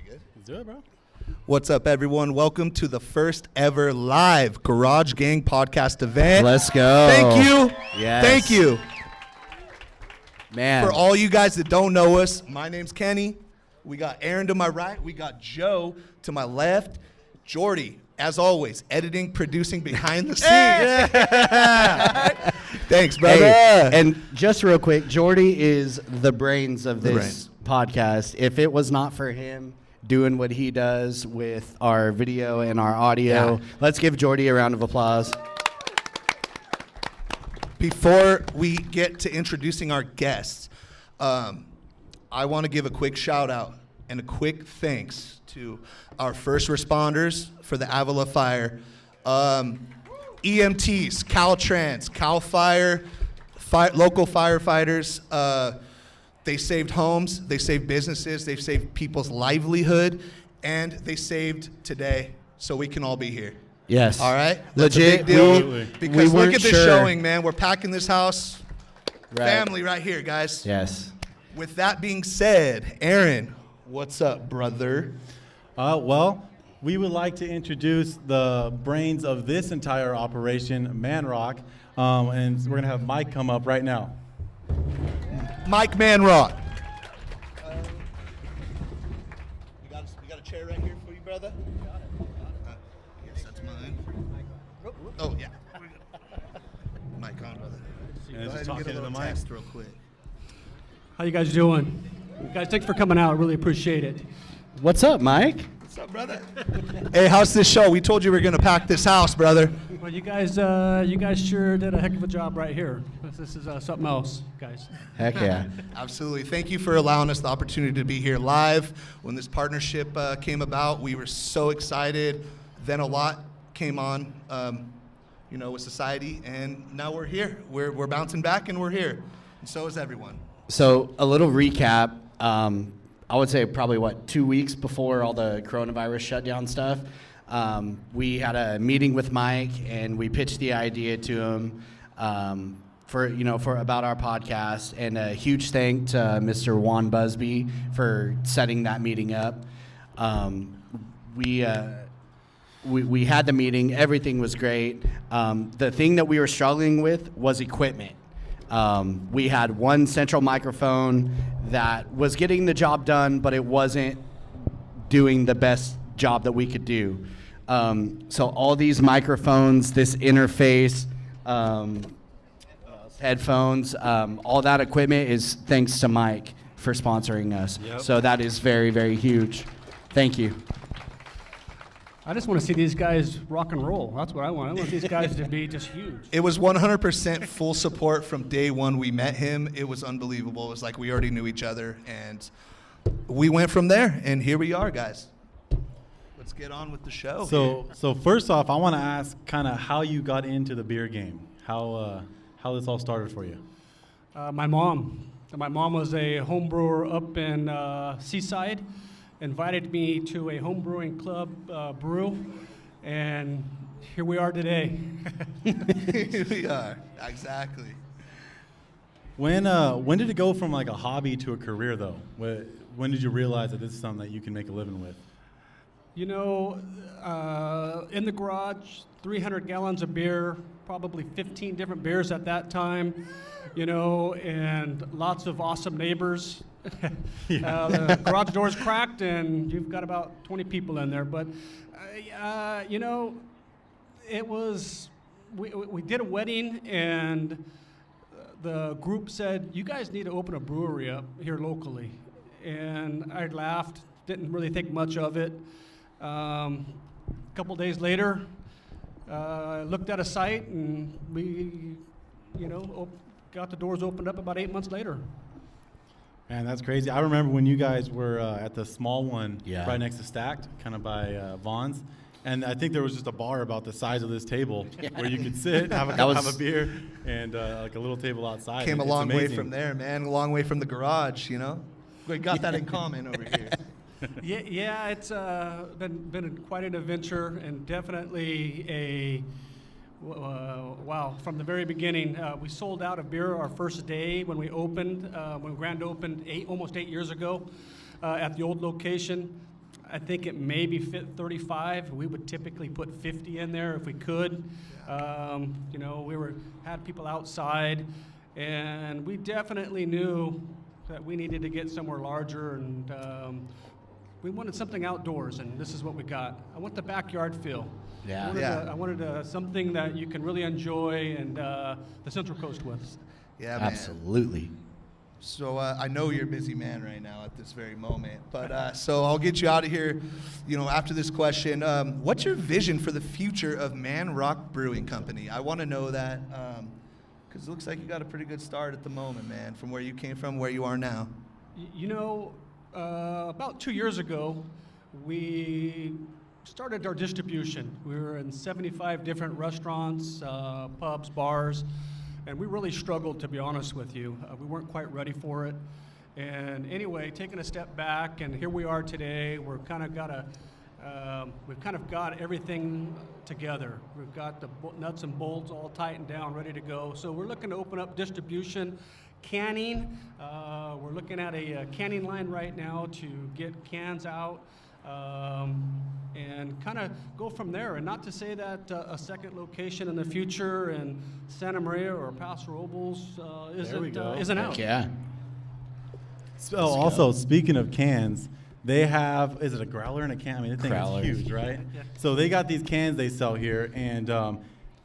good? Let's do it, bro. What's up, everyone? Welcome to the first ever live Garage Gang podcast event. Let's go. Thank you. Yes. Thank you. Man. For all you guys that don't know us, my name's Kenny. We got Aaron to my right. We got Joe to my left. Jordy, as always, editing, producing behind the scenes. Thanks, brother. Hey, and just real quick, Jordy is the brains of this podcast. If it was not for him doing what he does with our video and our audio, let's give Jordy a round of applause. Before we get to introducing our guests, I want to give a quick shout out and a quick thanks to our first responders for the Avila fire, EMTs, Caltrans, Cal Fire, local firefighters. They saved homes, they saved businesses, they saved people's livelihood, and they saved today so we can all be here. Yes. All right? That's Legit. a big deal. Absolutely. Because We look weren't at this sure. showing, man. We're packing this house. Right. Family right here, guys. Yes. With that being said, Aaron, what's up, brother? Well, we would like to introduce the brains of this entire operation, Manrock, and we're going to have Mike come up right now. Mike Manrock. We got a chair right here for you, brother? Got it. Yes, that's mine. Oh, yeah. Mic on, brother. And Go just ahead and talking get a to the little mic. test real quick. How you guys doing? Guys, thanks for coming out. I really appreciate it. What's up, Mike? What's up, brother? Hey, how's this show? We told you we were going to pack this house, brother. Well, you guys sure did a heck of a job right here. This is something else, guys. Heck yeah. Absolutely. Thank you for allowing us the opportunity to be here live. When this partnership came about, we were so excited. Then a lot came on, with society, and now we're here. We're bouncing back, and we're here. And so is everyone. So a little recap. I would say probably 2 weeks before all the coronavirus shutdown stuff, we had a meeting with Mike and we pitched the idea to him for about our podcast. And a huge thank to Mr. Juan Busby for setting that meeting up. We had the meeting. Everything was great. The thing that we were struggling with was equipment. We had one central microphone that was getting the job done, but it wasn't doing the best job that we could do. So all these microphones, this interface, headphones, all that equipment is thanks to Mike for sponsoring us. Yep. So that is very, very huge. Thank you. I just want to see these guys rock and roll. That's what I want. I want these guys to be just huge. It was 100% full support from day one we met him. It was unbelievable. It was like we already knew each other, and we went from there, and here we are, guys. Let's get on with the show. So first off, I want to ask kind of how you got into the beer game, how this all started for you. My mom was a home brewer up in Seaside. Invited me to a home brewing club brew, and here we are today. Here we are. Exactly. When did it go from like a hobby to a career though? When did you realize that this is something that you can make a living with? In the garage, 300 gallons of beer, probably 15 different beers at that time, and lots of awesome neighbors. The garage door's cracked, and you've got about 20 people in there. But, it was, we did a wedding, and the group said, you guys need to open a brewery up here locally. And I laughed, didn't really think much of it. A couple days later, I looked at a site, and we, got the doors opened up about 8 months later. Man, that's crazy. I remember when you guys were at the small one right next to Stacked, kind of by Vaughn's. And I think there was just a bar about the size of this table where you could sit, have a beer, and like a little table outside. Came a It's long way amazing. from there, man. A long way from the garage, We got that in common over here. Yeah, it's been quite an adventure, and definitely wow, from the very beginning. We sold out of beer our first day when we opened, when Grand opened almost 8 years ago at the old location. I think it maybe fit 35. We would typically put 50 in there if we could. You know, had people outside, and we definitely knew that we needed to get somewhere larger, and we wanted something outdoors, and this is what we got. I want the backyard feel. Yeah. I wanted something that you can really enjoy and the Central Coast with. Yeah, man. Absolutely. So I know you're a busy man right now at this very moment, but so I'll get you out of here, you know, after this question. What's your vision for the future of Manrock Brewing Company? I want to know that because it looks like you got a pretty good start at the moment, man, from where you came from, where you are now. You know, about 2 years ago, we started our distribution. We were in 75 different restaurants, pubs, bars, and we really struggled, to be honest with you. We weren't quite ready for it. And anyway, taking a step back, and here we are today. We've kind of got everything together. We've got the nuts and bolts all tightened down, ready to go. So we're looking to open up distribution, canning. We're looking at a canning line right now to get cans out. And kind of go from there. And not to say that a second location in the future in Santa Maria or Paso Robles isn't out. Yeah. So also, speaking of cans, they have, is it a growler and a can? I mean, the thing Growler. is huge, right? So they got these cans they sell here, and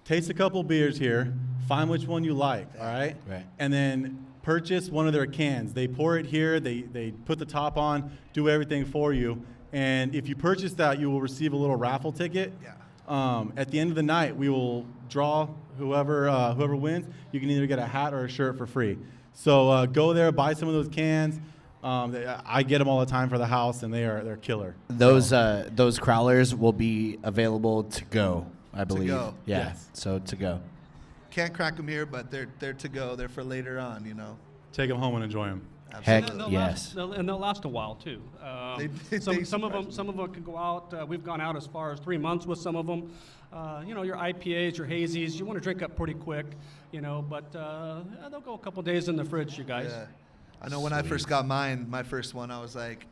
taste a couple beers here, find which one you like, all right? Right. And then purchase one of their cans. They pour it here, they put the top on, do everything for you. And if you purchase that, you will receive a little raffle ticket. Yeah. At the end of the night, we will draw whoever wins. You can either get a hat or a shirt for free. So go there, buy some of those cans. I get them all the time for the house, and they're killer. Those crowlers will be available to go, I believe. go. Yeah. Yes. So to go. Can't crack them here, but they're to go. They're for later on, you know. Take them home and enjoy them. Heck, And they'll yes. they'll last a while too. Some of them can go out. We've gone out as far as 3 months with some of them. You know, your IPAs, your hazies, you want to drink up pretty quick, you know. But they'll go a couple days in the fridge, you guys. Yeah. I know when I first got mine, my first one, I was like,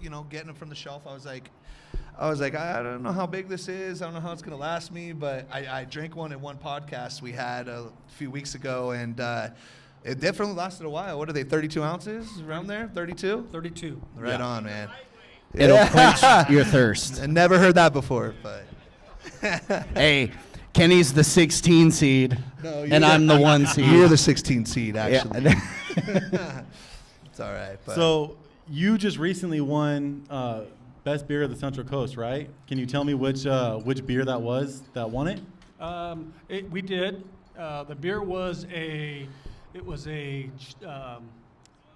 you know, getting them from the shelf, I was like, I don't know how big this is. I don't know how it's going to last me. But I drank one at one podcast we had a few weeks ago, and it definitely lasted a while. What are they, 32 ounces around there? 32? 32. Right on, man. It'll quench your thirst. I never heard that before, but. Hey, Kenny's the 16 seed, No, and I'm the 1 seed. You're the 16 seed, actually. Yeah. It's all right. But. So you just recently won Best Beer of the Central Coast, right? Can you tell me which beer that was that won it? We did. The beer was a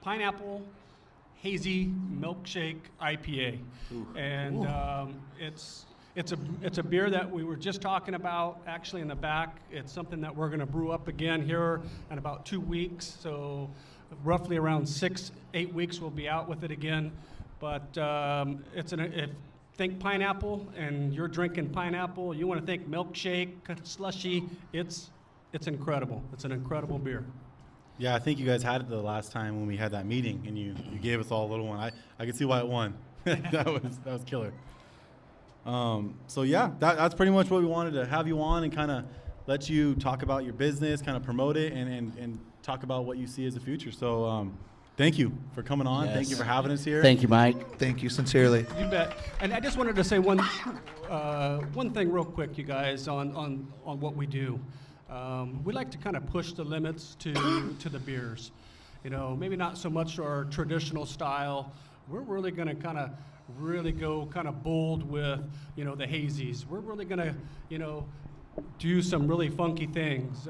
pineapple hazy milkshake IPA, and it's a beer that we were just talking about actually in the back. It's something that we're going to brew up again here in about 2 weeks. So roughly around 6-8 weeks we'll be out with it again. But think pineapple, and you're drinking pineapple. You want to think milkshake, slushy. It's incredible. It's an incredible beer. Yeah, I think you guys had it the last time when we had that meeting, and you gave us all a little one. I can see why it won. that was killer. So yeah, that's pretty much what we wanted to have you on and kind of let you talk about your business, kind of promote it, and talk about what you see as the future. So thank you for coming on. Yes. Thank you for having us here. Thank you, Mike. Thank you sincerely. You bet. And I just wanted to say one thing real quick, you guys, on what we do. We like to kind of push the limits to the beers. You know, maybe not so much our traditional style. We're really going to kind of go kind of bold with, you know, the hazies. We're really going to, you know, do some really funky things.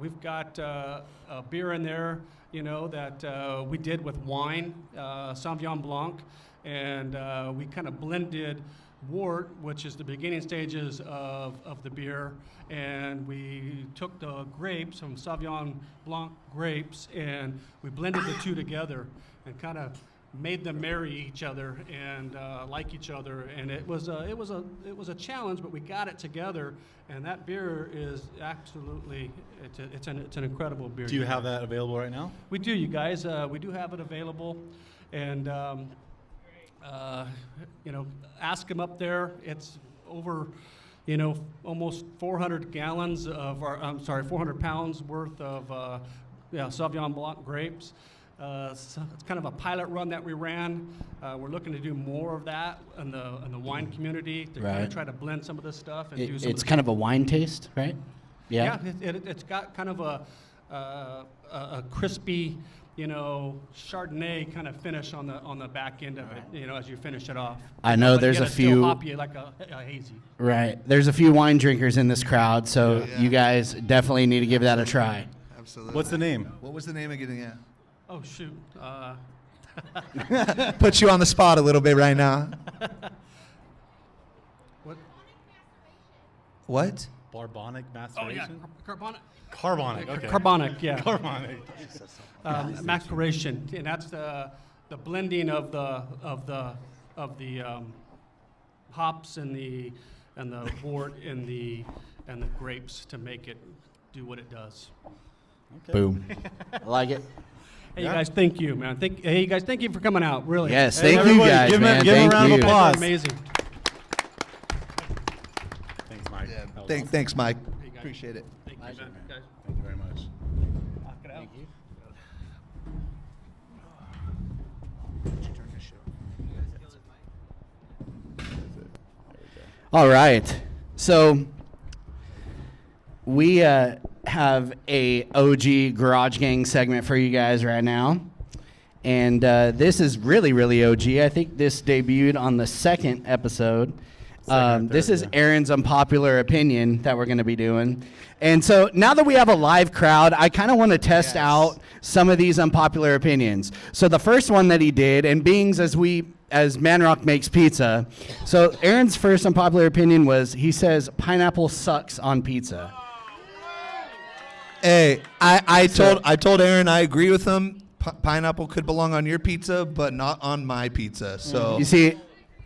We've got a beer in there, you know, that we did with wine, Sauvignon Blanc, and we kind of blended wort, which is the beginning stages of the beer, and we took the grapes, some Sauvignon Blanc grapes, and we blended the two together and kind of made them marry each other and like each other. And it was a challenge, but we got it together. And that beer is absolutely it's an incredible beer. Do you have that available right now? We do, you guys. We do have it available, and Ask them up there. It's over, almost 400 gallons of 400 pounds worth of Sauvignon Blanc grapes. So it's kind of a pilot run that we ran. We're looking to do more of that in the wine community to kind of try to blend some of this stuff and do some. It's kind of a wine taste, right? Yeah. Yeah, it's got kind of a crispy, Chardonnay kind of finish on the back end of it, as you finish it off. I know But there's yet a it's still few. hoppy like a hazy. Right. There's a few wine drinkers in this crowd, so you guys definitely need to give that a try. Absolutely. What's the name? What was the name again? Yeah. Oh shoot. Put you on the spot a little bit right now. What? What? Barbonic Oh yeah, maceration? carbonic. Carbonic, okay. Carbonic, yeah. Carbonic. Maceration, and that's the blending of the hops and the wort and the grapes to make it do what it does. Okay. Boom. I like it. Hey, you guys, thank you, man. Hey, you guys, thank you for coming out. Really. Yes, Hey, thank you everybody, guys, give man. him a Thank round of you. applause. Amazing. Thanks, Mike. Yeah. That was Thanks, Mike. Hey, guys. Appreciate it. Thank you, man. Guys, Thank you very much. knock it out. All right. So we have a OG Garage Gang segment for you guys right now. And this is really, really OG. I think this debuted on the second episode. This is Aaron's unpopular opinion that we're going to be doing. And so now that we have a live crowd, I kind of want to test out some of these unpopular opinions. So the first one that he did, and being as Manrock makes pizza, so Aaron's first unpopular opinion was he says pineapple sucks on pizza. Hey, I told Aaron I agree with him. Pineapple could belong on your pizza, but not on my pizza. So You see,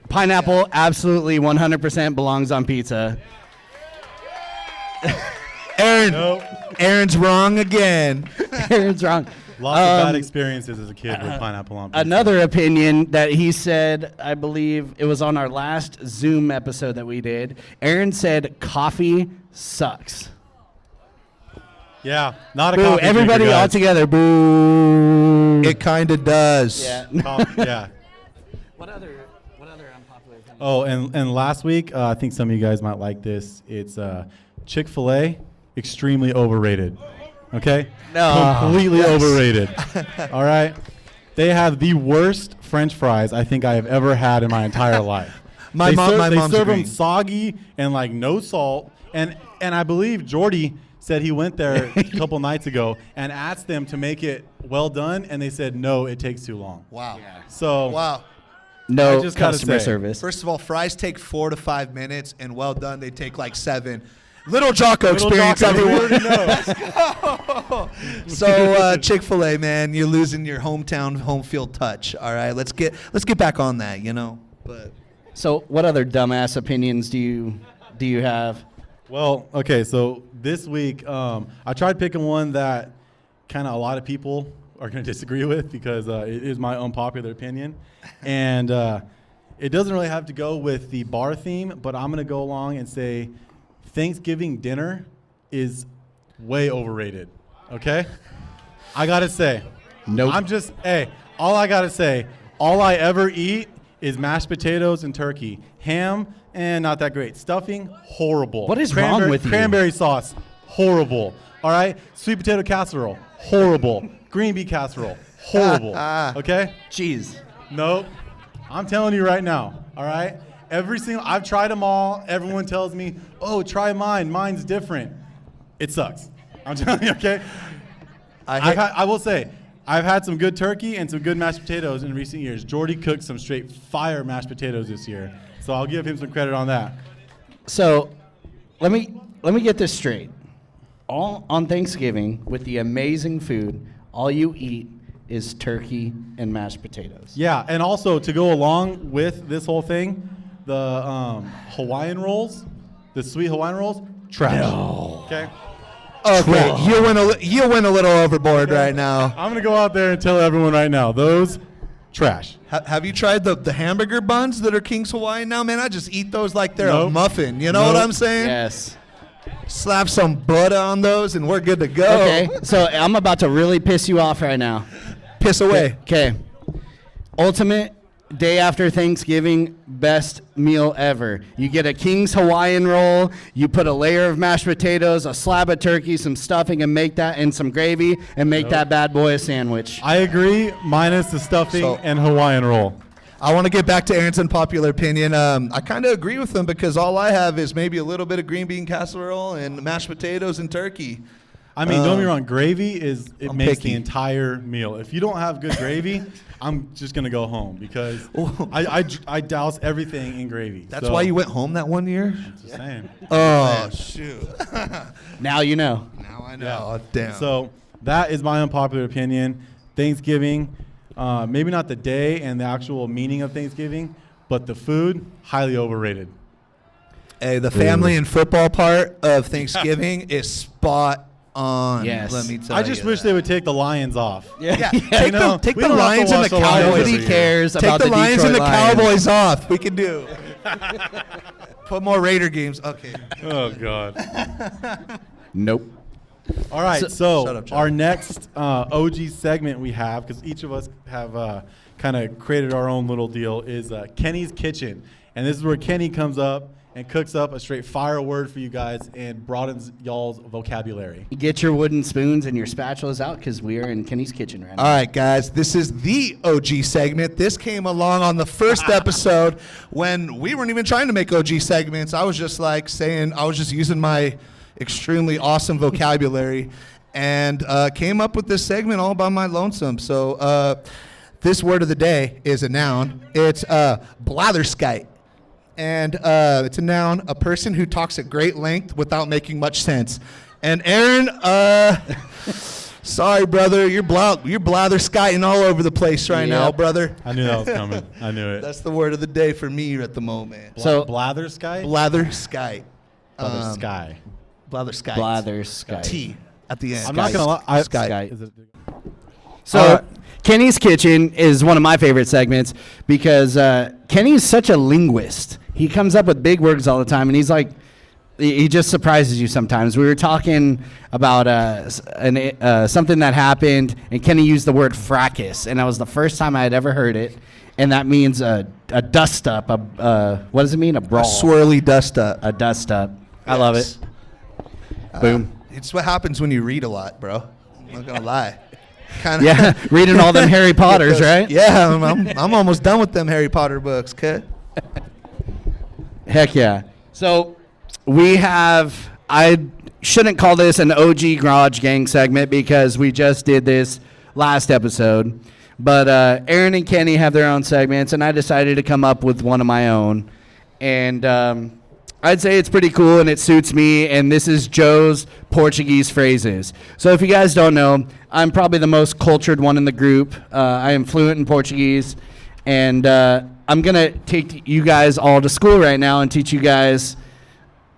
pineapple absolutely 100% belongs on pizza. Aaron's wrong again. Aaron's wrong. Lots of bad experiences as a kid with pineapple on pizza. Another opinion that he said, I believe it was on our last Zoom episode that we did. Aaron said coffee sucks. Yeah, not a Boo, coffee everybody drinker, all guys. together, boo. It kind of does. Yeah. Yeah. What other unpopular opinion? Oh, and last week, I think some of you guys might like this. It's Chick-fil-A, extremely overrated. Okay? No. Completely overrated. All right? They have the worst French fries I think I have ever had in my entire life. My They mom's serve them agreeing. soggy and like no salt. And I believe Jordy said he went there a couple nights ago and asked them to make it well done, and they said no, it takes too long. Wow. So Wow. No I just gotta customer say, service. First of all, fries take 4 to 5 minutes, and well done, they take like 7. Little Jocko Little experience, Jocko, we everyone. already know. So Chick-fil-A, man, you're losing your hometown home field touch. All right, let's get back on that, But So what other dumbass opinions do you have? Well, okay, so this week I tried picking one that kind of a lot of people are going to disagree with because it is my unpopular opinion. And it doesn't really have to go with the bar theme, but I'm going to go along and say Thanksgiving dinner is way overrated, okay? I got to say. Nope. All I got to say, all I ever eat is mashed potatoes and turkey. Ham, not that great. Stuffing, horrible. What is wrong with you? Cranberry sauce, horrible. All right? Sweet potato casserole, horrible. Green bean casserole, horrible. Okay? Jeez. Nope. I'm telling you right now, all right? I've tried them all. Everyone tells me, oh, try mine. Mine's different. It sucks. I'm telling you, okay? I will say, I've had some good turkey and some good mashed potatoes in recent years. Jordy cooked some straight fire mashed potatoes this year, so I'll give him some credit on that. So let me get this straight. All on Thanksgiving with the amazing food, all you eat is turkey and mashed potatoes. Yeah, and also to go along with this whole thing, the Hawaiian rolls, the sweet Hawaiian rolls, trash. No. Okay? okay, you went a little overboard right now. I'm going to go out there and tell everyone right now, those trash. Have you tried the hamburger buns that are King's Hawaiian now? Man, I just eat those like they're a Nope. muffin. You know what I'm saying? Yes. Slap some butter on those and we're good to go. Okay, so I'm about to really piss you off right now. Piss away. Okay. Ultimate day after Thanksgiving, best meal ever. You get a King's Hawaiian roll, you put a layer of mashed potatoes, a slab of turkey, some stuffing, and make that, and some gravy, and make that bad boy a sandwich. I agree, minus the stuffing So- and Hawaiian roll. I want to get back to Aaron's unpopular opinion. I kind of agree with him because all I have is maybe a little bit of green bean casserole and mashed potatoes and turkey. I mean, don't get me wrong, gravy I'm makes picky. the entire meal. If you don't have good gravy, I'm just going to go home because I douse everything in gravy. That's So, why you went home that one year? just saying. Oh, shoot. Now you know. Now I know. Yeah. Oh, damn. So that is my unpopular opinion. Thanksgiving, maybe not the day and the actual meaning of Thanksgiving, but the food, highly overrated. Hey, the family and football part of Thanksgiving is spot on. Yes. Let me tell I you. just wish they would take the Lions off. Yeah, You take know, the we don't have to Lions and the watch the Lions Cowboys. every Nobody year. cares Take about the Lions and the Detroit Lions. Cowboys off. We can do. Put more Raider games. Okay. Oh, God. Nope. All right, Shut so up, John. our next OG segment we have, because each of us have kind of created our own little deal, is Kenny's Kitchen. And this is where Kenny comes up and cooks up a straight fire word for you guys and broadens y'all's vocabulary. Get your wooden spoons and your spatulas out because we are in Kenny's kitchen right now. All right, guys, this is the OG segment. This came along on the first episode when we weren't even trying to make OG segments. I was just like saying, I was just using my extremely awesome vocabulary and came up with this segment all by my lonesome. So this word of the day is a noun. It's blatherskite. And it's a noun, a person who talks at great length without making much sense. And Aaron, sorry, brother, you're blatherskiting all over the place right now, Yep. brother. I knew that was coming. I knew it. That's the word of the day for me at the moment. So- Blatherskite? Blatherskite. Blatherskite. Blatherskite. Blatherskite. T at the end. I'm not going to lie. Skite. Is it- So Kenny's Kitchen is one of my favorite segments because Kenny's such a linguist. He comes up with big words all the time, and he's like, he just surprises you sometimes. We were talking about something that happened, and Kenny used the word fracas, and that was the first time I had ever heard it, and that means a dust up. What does it mean? A A brawl. swirly dust up. A dust up. I love it. Boom. It's what happens when you read a lot, bro. I'm not gonna lie. Kinda Yeah, reading all them Harry Potters, right? Yeah, I'm almost done with them Harry Potter books, kid. Heck yeah. So I shouldn't call this an OG Garage Gang segment because we just did this last episode. But Aaron and Kenny have their own segments, and I decided to come up with one of my own. And I'd say it's pretty cool, and it suits me, and this is Joe's Portuguese phrases. So if you guys don't know, I'm probably the most cultured one in the group. I am fluent in Portuguese, and I'm going to take you guys all to school right now and teach you guys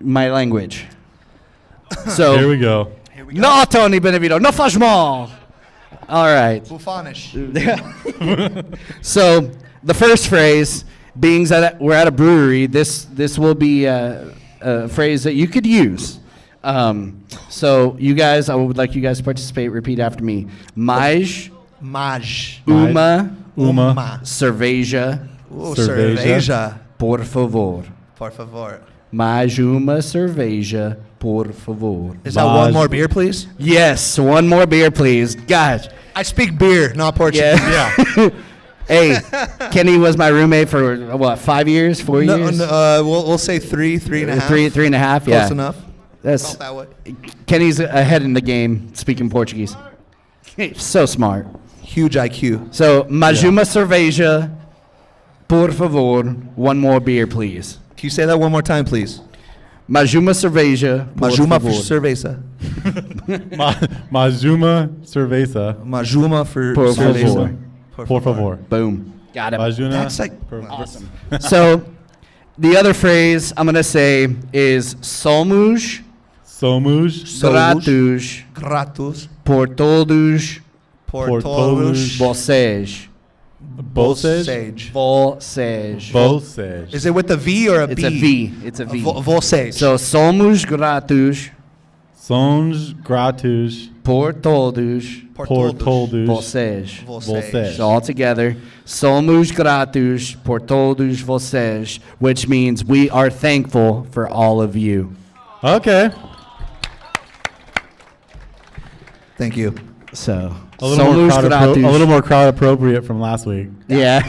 my language. So, Here we go. no, Tony Benevito, no faz mal. All right. Bufonish. So the first phrase, being that we're at a brewery, this will be a phrase that you could use. So you guys, I would like you guys to participate. Repeat after me. Mais Maj. uma Cerveja. cerveja, Oh, Cerveja. cerveja. por favor. Por favor. Mais uma cerveja, por favor. Is that Maj. one more beer, please? Yes, one more beer, please. Gosh. I speak beer, not Portuguese. Yeah. Hey, Kenny was my roommate for what, 5 years, 4 No, years? we'll say three and a half. Three and a half. Yeah. Close enough. That's Felt that way. Kenny's ahead in the game speaking Portuguese. So smart. Huge IQ. So, mais uma cerveja, por favor. One more beer, please. Can you say that one more time, please? Mais uma cerveja, por Majuma for favor. cerveza. Majuma cerveza. Majuma for Por cerveza. favor. Por favor. Boom. Got it. Majuna. That's like Awesome. So, the other phrase I'm going to say is somos Somos gratos gratos por todos por Por todos todos vocês. Volsage. Volsage. Volsage. Is it with a V or a It's B? a V. It's a V. Volsage. So somos gratos Somos gratos por todos por todos vocês. vocês. So all together, somos gratos por todos vocês, which means we are thankful for all of you. Okay. Thank you. So A little, more crowd appropriate from last week. Yeah.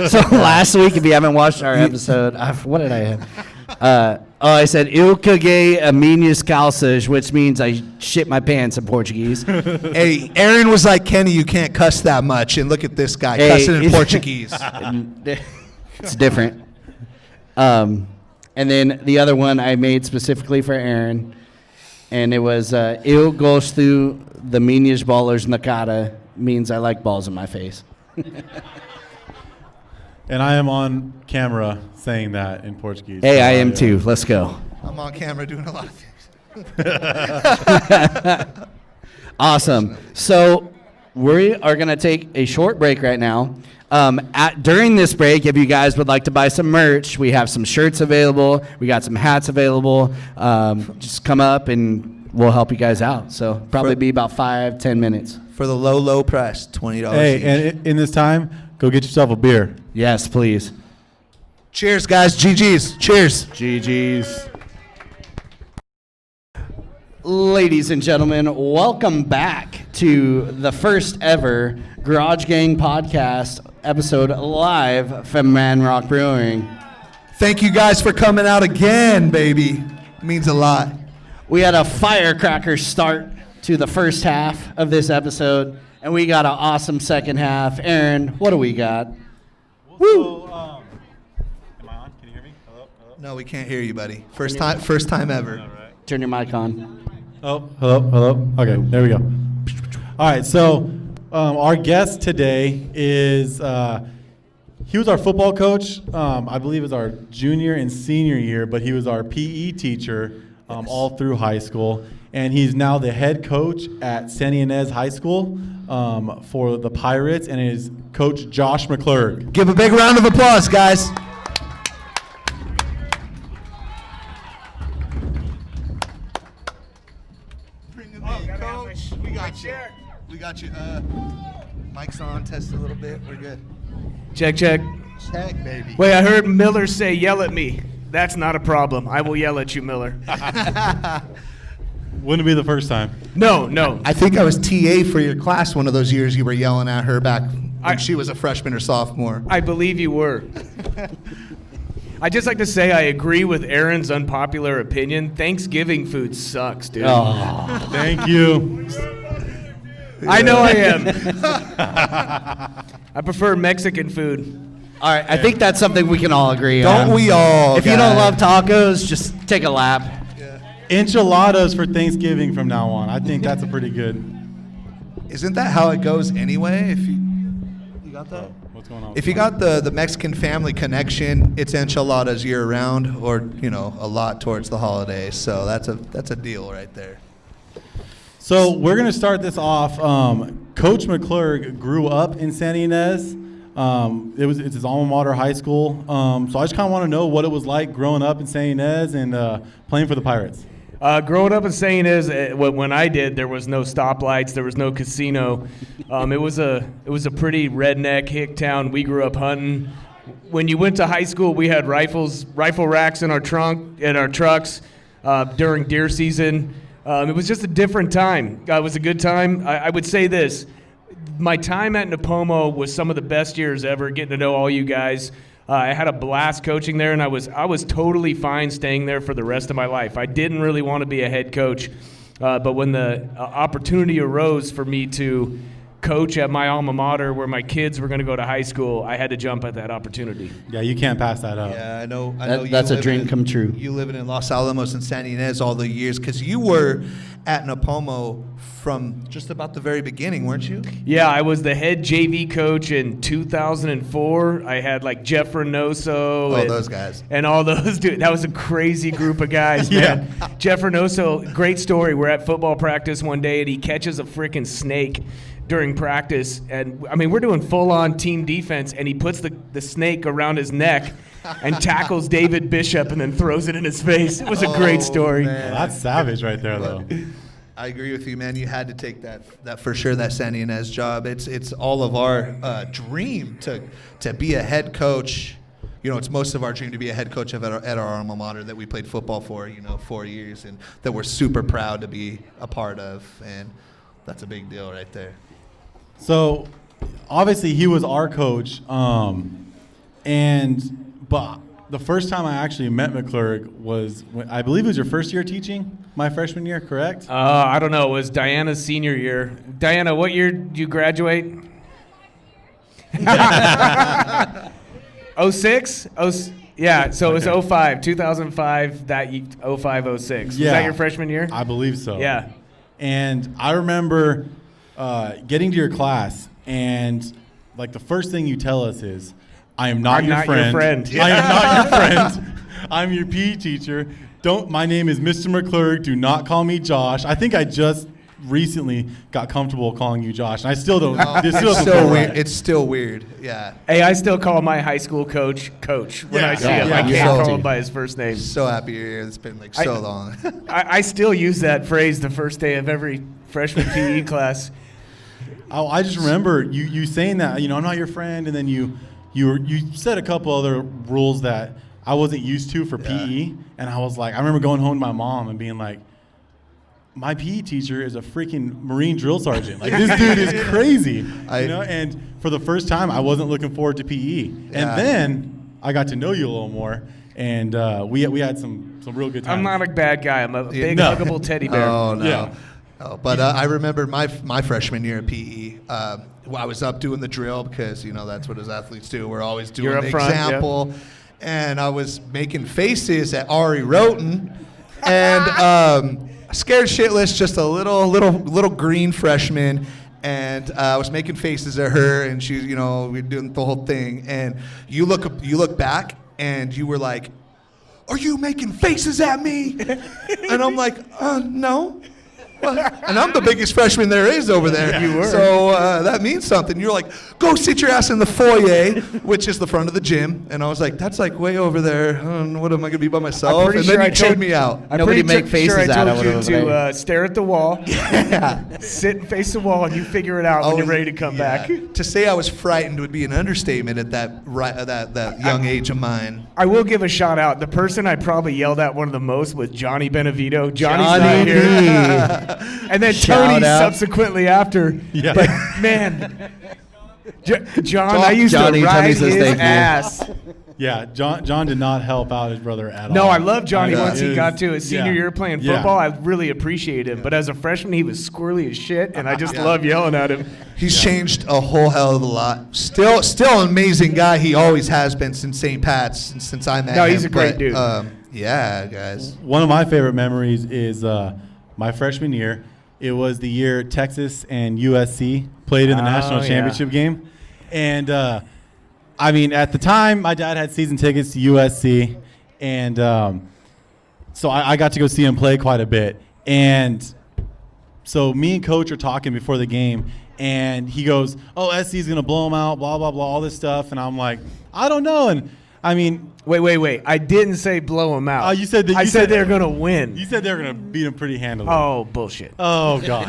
So last week, if you haven't watched our episode, what did I have? I said eu caguei a minhas calças, which means I shit my pants in Portuguese. Hey, Aaron was like, Kenny, you can't cuss that much. And look at this guy cussing in Portuguese. It's different. And then the other one I made specifically for Aaron, and it was eu gosto de minhas bolas na cara, means I like balls in my face. And I am on camera saying that in Portuguese. Hey, I am too. Let's go. I'm on camera doing a lot of things. Awesome. So we are going to take a short break right now. During this break, if you guys would like to buy some merch, we have some shirts available. We got some hats available. Just come up and we'll help you guys out. So probably be about 5-10 minutes. For the low price, $20 Hey, each. and in this time, go get yourself a beer. Yes, please. Cheers, guys. GG's. Cheers. GG's. Ladies and gentlemen, welcome back to the first ever Garage Gang podcast episode live from Manrock Brewing. Thank you guys for coming out again, baby. It means a lot. We had a firecracker start to the first half of this episode, and we got an awesome second half. Aaron, what do we got? Woo! Am I on? Can you hear me? Hello? No, we can't hear you, buddy. First time ever. Turn your mic on. Oh, hello. Okay, there we go. All right, so our guest today is, he was our football coach, I believe it was our junior and senior year, but he was our PE teacher all through high school. And he's now the head coach at Santa Ynez High School for the Pirates, and is Coach Josh McClurg. Give a big round of applause, guys. Bring him in, Coach. We got you. We got you. Mic's on. Test a little bit. We're good. Check, check. Check, baby. Wait, I heard Miller say yell at me. That's not a problem. I will yell at you, Miller. Wouldn't be the first time. No. I think I was TA for your class one of those years you were yelling at her back when she was a freshman or sophomore. I believe you were. I'd just like to say I agree with Aaron's unpopular opinion. Thanksgiving food sucks, dude. Oh. Thank you. I know I am. I prefer Mexican food. All right, I think that's something we can all agree on. Don't we all? If you don't love tacos, just take a lap. Enchiladas for Thanksgiving from now on. I think that's a pretty good. Isn't that how it goes anyway? If you got that? What's going on? If you got the Mexican family connection, it's enchiladas year round, or a lot towards the holidays. So that's a deal right there. So we're going to start this off. Coach McClurg grew up in Santa Ynez. It's his alma mater, high school. So I just kind of want to know what it was like growing up in Santa Ynez and playing for the Pirates. Growing up in Santa Ynez, when I did, there was no stoplights, there was no casino. It was a pretty redneck hick town. We grew up hunting. When you went to high school, we had rifle racks in our trucks during deer season. It was just a different time. It was a good time. I would say this. My time at Napomo was some of the best years ever, getting to know all you guys. I had a blast coaching there, and I was totally fine staying there for the rest of my life. I didn't really want to be a head coach, but when the opportunity arose for me to coach at my alma mater where my kids were going to go to high school, I had to jump at that opportunity. Yeah, you can't pass that up. Yeah, I know. That's a dream come true. You living in Los Alamos and Santa Ynez all the years, because you were at Napomo from just about the very beginning, weren't you? Yeah, I was the head JV coach in 2004. I had like Jeff Reynoso. Those guys. And all those dudes. That was a crazy group of guys, man. Jeff Reynoso, great story. We're at football practice one day, and he catches a freaking snake during practice, and I mean we're doing full-on team defense, and he puts the snake around his neck and tackles David Bishop and then throws it in his face. It was a great story. Well, that's savage right there, though. I agree with you, man. You had to take that for sure, that Santa Ynez job. It's all of our dream to be a head coach. You know, it's most of our dream to be a head coach at our alma mater that we played football for, 4 years, and that we're super proud to be a part of. And that's a big deal right there. So, obviously, he was our coach, but the first time I actually met McClurg was when, I believe it was your first year teaching, my freshman year, correct? I don't know. It was Diana's senior year. Diana, what year did you graduate? 06? Yeah, so it was 05, 2005, 05, 06. Was that your freshman year? I believe so. Yeah. And I remember getting to your class, and like the first thing you tell us is, I am not your friend. Yeah. I am not your friend. I'm your PE teacher. My name is Mr. McClurg. Do not call me Josh. I think I just recently got comfortable calling you Josh, and I still don't. It's still weird. It's still weird. Yeah. Hey, I still call my high school coach when I see him. I can't call him by his first name. So happy you're here. It's been so long. I still use that phrase the first day of every freshman PE class. Oh, I just remember you saying that. I'm not your friend, and then you said a couple other rules that I wasn't used to for PE, and I was like, I remember going home to my mom and being like, my PE teacher is a freaking Marine drill sergeant. Like, this dude is crazy. And for the first time, I wasn't looking forward to PE. Yeah. And then I got to know you a little more, and we had some real good times. I'm not a bad guy. I'm a big, huggable teddy bear. Oh, no. Yeah. Oh, but I remember my freshman year at PE. I was up doing the drill because, that's what us athletes do. We're always doing the example. Yep. And I was making faces at Ari Roten. And scared shitless, just a little green freshman. And I was making faces at her, and she, we were doing the whole thing. And you look back, and you were like, "Are you making faces at me?" And I'm like, "No." And I'm the biggest freshman there is over there. Yeah, you were. So that means something. You're like, go sit your ass in the foyer, which is the front of the gym. And I was like, that's like way over there. What am I going to be by myself? And then you chewed me out. Nobody make faces I out told of you to stare at the wall, sit and face the wall, and you figure it out when you're ready to come back. To say I was frightened would be an understatement at that young age of mine. I will give a shout out. The person I probably yelled at one of the most was Johnny Benevito. Johnny's not here. And then Tony subsequently after. Yeah. But man, John, I used to ride his ass. Yeah, John did not help out his brother at all. No, I love Johnny once he got to his senior year playing Yeah. football. I really appreciate him. But as a freshman, he was squirrely as shit, and I just love yelling at him. He's changed a whole hell of a lot. Still an amazing guy. He always has been since St. Pat's, since I met him. No, he's a great dude. Yeah, guys. One of my favorite memories is my freshman year. It was the year Texas and USC played in the national championship game. And, at the time, my dad had season tickets to USC. And so I got to go see him play quite a bit. And so me and Coach are talking before the game. And he goes, SC's going to blow them out, blah, blah, blah, all this stuff. And I'm like, I don't know. And, Wait. I didn't say blow them out. You said that. I said they were going to win. You said they were going to beat them pretty handily. Oh, bullshit. Oh, God.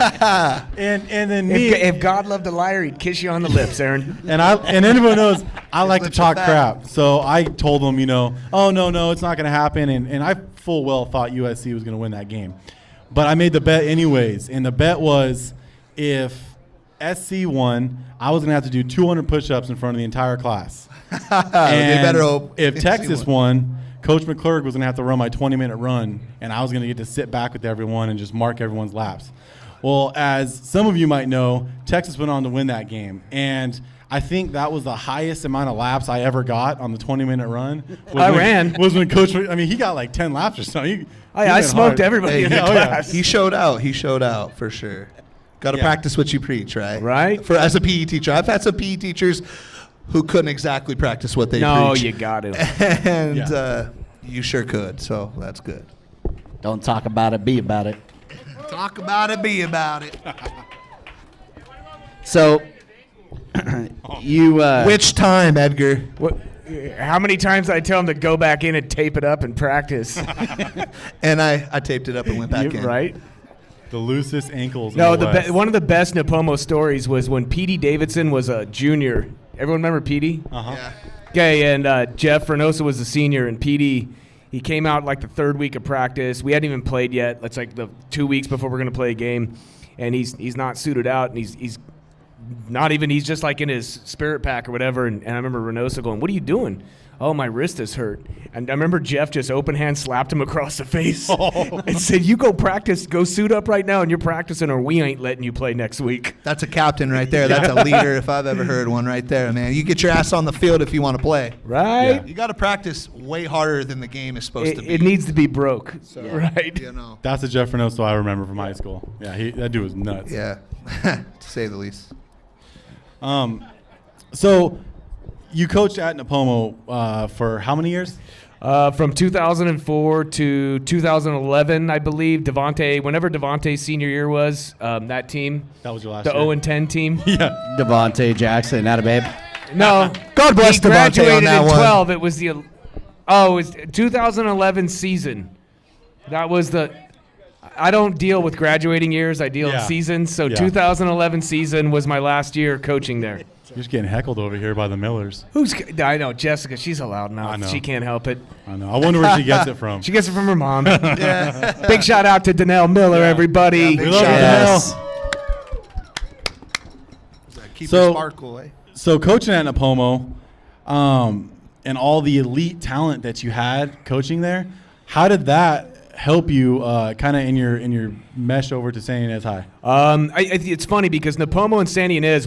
and then if God loved a liar, he'd kiss you on the lips, Aaron. and everyone knows I like to talk crap. So I told them, oh, no, it's not going to happen. And I full well thought USC was going to win that game. But I made the bet anyways. And the bet was if SC won, I was going to have to do 200 push-ups in front of the entire class. They better hope. If Texas won, Coach McClurg was going to have to run my 20-minute run, and I was going to get to sit back with everyone and just mark everyone's laps. Well, as some of you might know, Texas went on to win that game, and I think that was the highest amount of laps I ever got on the 20-minute run. Was when Coach, he got like 10 laps or something. I smoked everybody in the class. He showed out for sure. Got to practice what you preach, right? Right. As a PE teacher, I've had some PE teachers who couldn't exactly practice what they preach. No, you got to. And you sure could, so that's good. Don't talk about it, be about it. Talk about it, be about it. So you Which time, Edgar? How many times did I tell him to go back in and tape it up and practice? And I taped it up and went back in. Right? The loosest ankles. No, in the West. one of the best Napomo stories was when Petey Davidson was a junior. Everyone remember Petey? Uh-huh. Yeah. Okay, and Jeff Reynosa was a senior, and Petey, he came out like the third week of practice. We hadn't even played yet. That's like the 2 weeks before we're going to play a game, and he's not suited out, and he's not even, he's just like in his spirit pack or whatever, and I remember Reynosa going, "What are you doing?" "Oh, my wrist is hurt." And I remember Jeff just open hand slapped him across the face and said, "You go practice, go suit up right now, and you're practicing, or we ain't letting you play next week." That's a captain right there. That's a leader if I've ever heard one right there, man. You get your ass on the field if you want to play. Right? Yeah. You got to practice way harder than the game is supposed to be. It needs to be broke. So, Right? You know. That's a Jeff Reynoso I remember from high school. Yeah, that dude was nuts. Yeah, to say the least. So you coached at Napomo for how many years? From 2004 to 2011, I believe. Whenever Devontae's senior year was, that team, That was your last the year. 0-10 team. Yeah. Devontae Jackson, not a babe. No, God bless he Devontae graduated on that in one. 12. It was it was 2011 season. That was I don't deal with graduating years. I deal in Yeah. seasons. So Yeah. 2011 season was my last year coaching there. You're just getting heckled over here by the Millers. I know Jessica. She's a loud mouth. I know. She can't help it. I know. I wonder where she gets it from. She gets it from her mom. Big shout out to Danelle Miller, everybody. Yeah, big We love you, Yes. Keep So- it sparkle, eh? So coaching at Napomo, and all the elite talent that you had coaching there, how did that help you kind of in your mesh over to Santa Ynez High? It's funny because Napomo and Santa Ynez,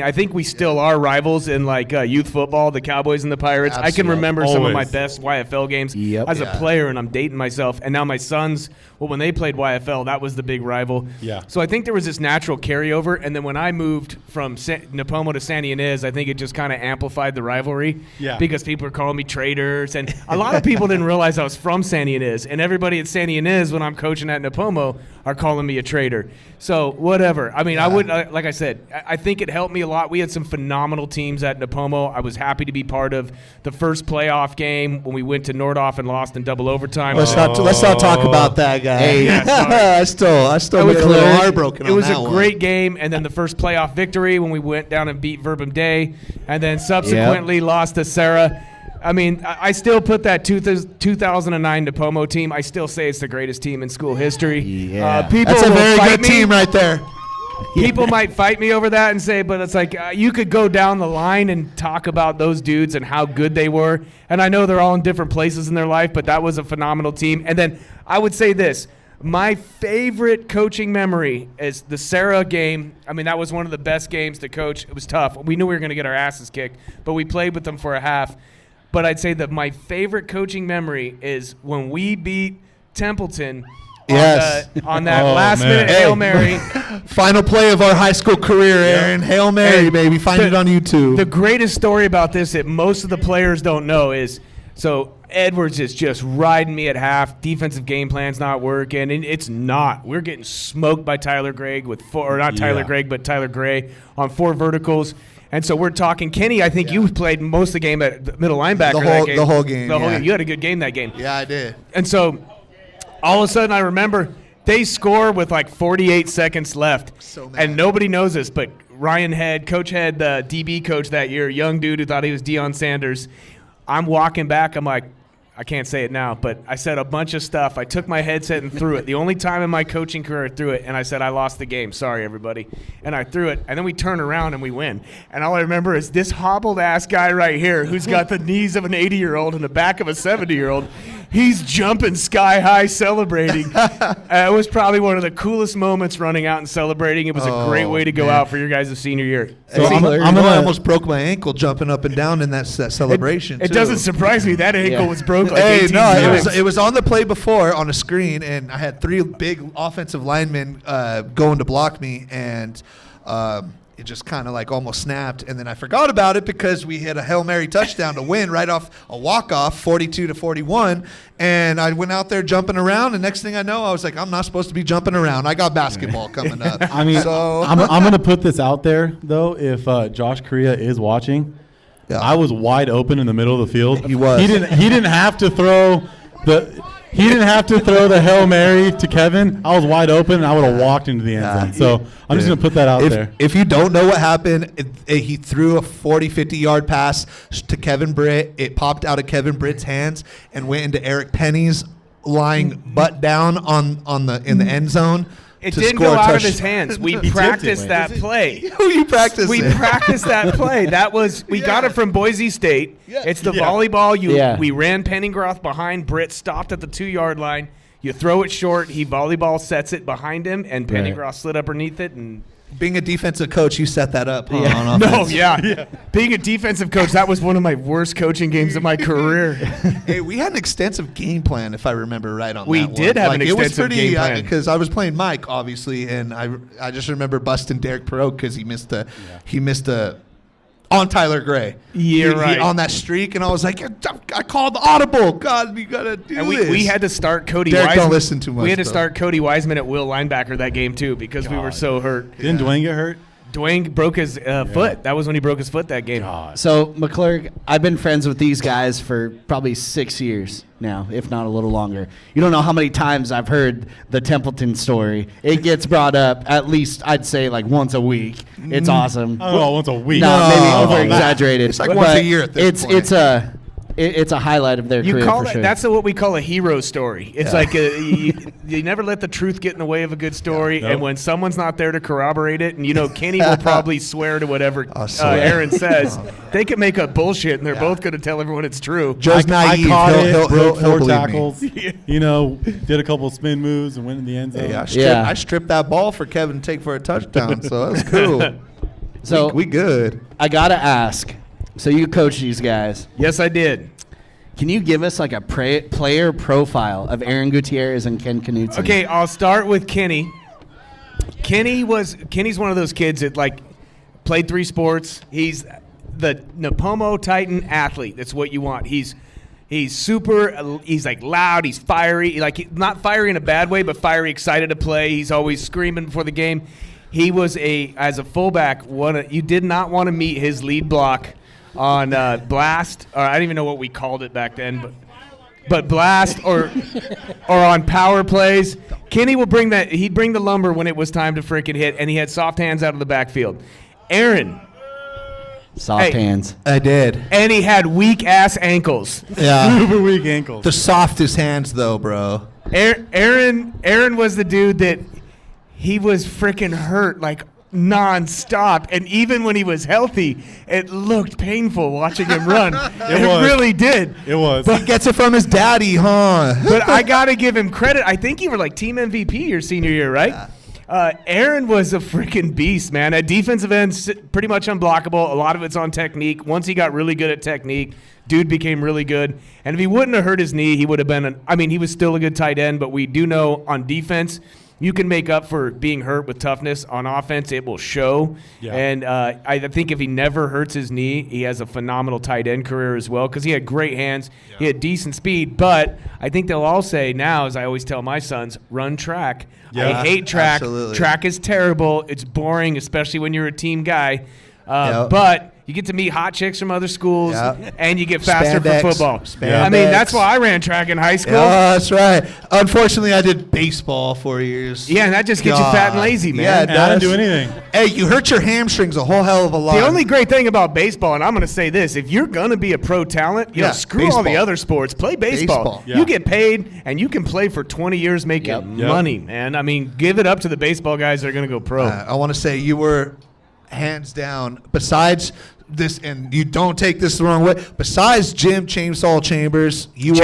I think we still are rivals in like youth football, the Cowboys and the Pirates. I can Absolutely. remember some of my Always. best YFL games Yep. as a Yeah. player, and I'm dating myself. And now my sons, when they played YFL, that was the big rival. Yeah. So I think there was this natural carryover, and then when I moved from Napomo to Santa Ynez, I think it just kind of amplified the rivalry. Yeah. Because people were calling me traitors, and a lot of people didn't realize I was from Santa Ynez, and everybody at Santa Ynez when I'm coaching at Napomo are calling me a traitor. So whatever. I mean, I would like I said, I think it helped me a lot. We had some phenomenal teams at Napomo. I was happy to be part of the first playoff game when we went to Nordhoff and lost in double overtime. Let's not talk about that guy. Hey. Yeah, sorry. I still It get a little heartbroken. It was on a that one. great game, and then the first playoff victory when we went down and beat Verbum Day, and then subsequently lost to Sarah. I mean, I still put that 2009 Napomo team. I still say it's the greatest team in school history. Yeah. People That's a will very fight good me. team right there. People might fight me over that and say, but it's like you could go down the line and talk about those dudes and how good they were. And I know they're all in different places in their life, but that was a phenomenal team. And then I would say this. My favorite coaching memory is the Sarah game. I mean, that was one of the best games to coach. It was tough. We knew we were going to get our asses kicked, but we played with them for a half. But I'd say that my favorite coaching memory is when we beat Templeton Yes. on that Oh, last-minute man. Hail Mary. Final play of our high school career, Aaron. Hail Mary, And baby. Find it on YouTube. The greatest story about this that most of the players don't know is, so Edwards is just riding me at half. Defensive game plan's not working, and it's not. We're getting smoked by Tyler Gregg with four, or not Tyler Yeah. Gregg, but Tyler Gray on 4 verticals. And so we're talking. Kenny, I think you played most of the game at middle linebacker. The whole game, yeah. You had a good game that game. Yeah, I did. And so all of a sudden I remember they score with like 48 seconds left. So mad. And nobody knows this, but Ryan Head, Coach Head, the DB coach that year, young dude who thought he was Deion Sanders. I'm walking back. I'm like, I can't say it now, but I said a bunch of stuff. I took my headset and threw it. The only time in my coaching career I threw it, and I said, I lost the game. Sorry, everybody. And I threw it, and then we turn around and we win. And all I remember is this hobbled-ass guy right here who's got the knees of an 80-year-old and the back of a 70-year-old. He's jumping sky high celebrating. It was probably one of the coolest moments running out and celebrating. It was a great way to go man. out for your guys' senior year. So Hey, I'm Larry, I what- almost broke my ankle jumping up and down in that celebration. It too. doesn't surprise me. That ankle Yeah. was broke like Hey, 18 no, times. it was on the play before on a screen, and I had 3 big offensive linemen going to block me, and it just kind of like almost snapped. And then I forgot about it because we hit a Hail Mary touchdown to win right off a walk-off, 42-41. And I went out there jumping around, and next thing I know, I was like, I'm not supposed to be jumping around. I got basketball coming up. I mean, so I'm going to put this out there, though, if Josh Correa is watching. Yeah. I was wide open in the middle of the field. He was. He didn't have to throw the Hail Mary to Kevin. I was wide open, and I would have walked into the end zone. So I'm just going to put that out there. If you don't know what happened, he threw a 50-yard pass to Kevin Britt. It popped out of Kevin Britt's hands and went into Eric Penny's lying butt down in the end zone. It to didn't score go a out of touchdown. his hands. We practiced that play. Who you practiced? We practiced that play. That was we got it from Boise State. Yeah. It's the Yeah. volleyball. We ran Pennygroth behind. Britt stopped at the 2-yard line. You throw it short. He volleyball sets it behind him, and Pennygroth slid underneath it. And Being a defensive coach, you set that up. Huh, on no, offense. yeah. Being a defensive coach, that was one of my worst coaching games of my career. Hey, we had an extensive game plan, if I remember right on We that did one. have an it was extensive pretty, game plan. because I was playing Mike, obviously, and I just remember busting Derek Perot because he missed a on Tyler Gray. Yeah, He right. on that streak, and I was like, I called the audible. God, you gotta do And this. we had to start Cody Derek Wiseman. don't listen too much, We had to though. start Cody Wiseman at will linebacker that game too because we were so hurt. Didn't Dwayne get hurt? Dwayne broke his foot. That was when he broke his foot that game. So, McClurg, I've been friends with these guys for probably 6 years now, if not a little longer. You don't know how many times I've heard the Templeton story. It gets brought up at least, I'd say, like once a week. It's awesome. I don't know, once a week. No, maybe No. over-exaggerated. It's like once a But year at this point. It's a highlight of their You career call for it sure. that's what we call a hero story. It's like you never let the truth get in the way of a good story, Nope. and when someone's not there to corroborate it, and Kenny will probably swear to whatever I'll swear. Aaron says. They can make up bullshit, and they're both going to tell everyone it's true. Joe's I naive. caught it, He'll broke 4 believe me. tackles. Did a couple of spin moves and went in the end zone. Hey, I stripped that ball for Kevin to take for a touchdown, so that was cool. So we good. I got to ask. So you coach these guys. Yes, I did. Can you give us like a player profile of Aaron Gutierrez and Ken Knutson? Okay, I'll start with Kenny. Kenny's one of those kids that played 3 sports. He's the Napomo Titan athlete. That's what you want. He's super. He's loud. He's fiery. Not fiery in a bad way, but fiery, excited to play. He's always screaming before the game. He was as a fullback. You did not want to meet his lead block on blast. Or I don't even know what we called it back then, but blast or on power plays. Kenny will bring that. He'd bring the lumber when it was time to freaking hit, and he had soft hands out of the backfield. Aaron. Soft hands. I did. And he had weak ass ankles. Yeah. Super weak ankles. The softest hands, though, bro. Aaron was the dude that he was freaking hurt non-stop, and even when he was healthy, it looked painful watching him run. It was. really did. It was. He gets it from his daddy, huh? But I gotta give him credit. I think you were team MVP your senior year, right? Aaron was a freaking beast, man. At defensive end, pretty much unblockable. A lot of it's on technique. Once he got really good at technique, dude became really good. And if he wouldn't have hurt his knee, he would have been he was still a good tight end, but we do know on defense, you can make up for being hurt with toughness. On offense, it will show. Yeah. And I think if he never hurts his knee, he has a phenomenal tight end career as well because he had great hands. Yeah. He had decent speed. But I think they'll all say now, as I always tell my sons, run track. Yeah, I hate track. absolutely. Track is terrible. It's boring, especially when you're a team guy. Yep. But you get to meet hot chicks from other schools, Yep. and you get faster Spandex. for football. Spandex. I mean, that's why I ran track in high school. Yeah, that's right. Unfortunately, I did baseball 4 years. Yeah, and that just gets you fat and lazy, man. Yeah, it And I didn't does. do anything. Hey, you hurt your hamstrings a whole hell of a lot. The only great thing about baseball, and I'm going to say this, if you're going to be a pro talent, Yeah, screw all the baseball. other sports. Play baseball. Baseball. Yeah. You get paid, and you can play for 20 years making Yep. money, man. I mean, give it up to the baseball guys that are going to go pro. I want to say you were hands down, besides this, and you don't take this the wrong way, besides Jim Chainsaw Chambers, you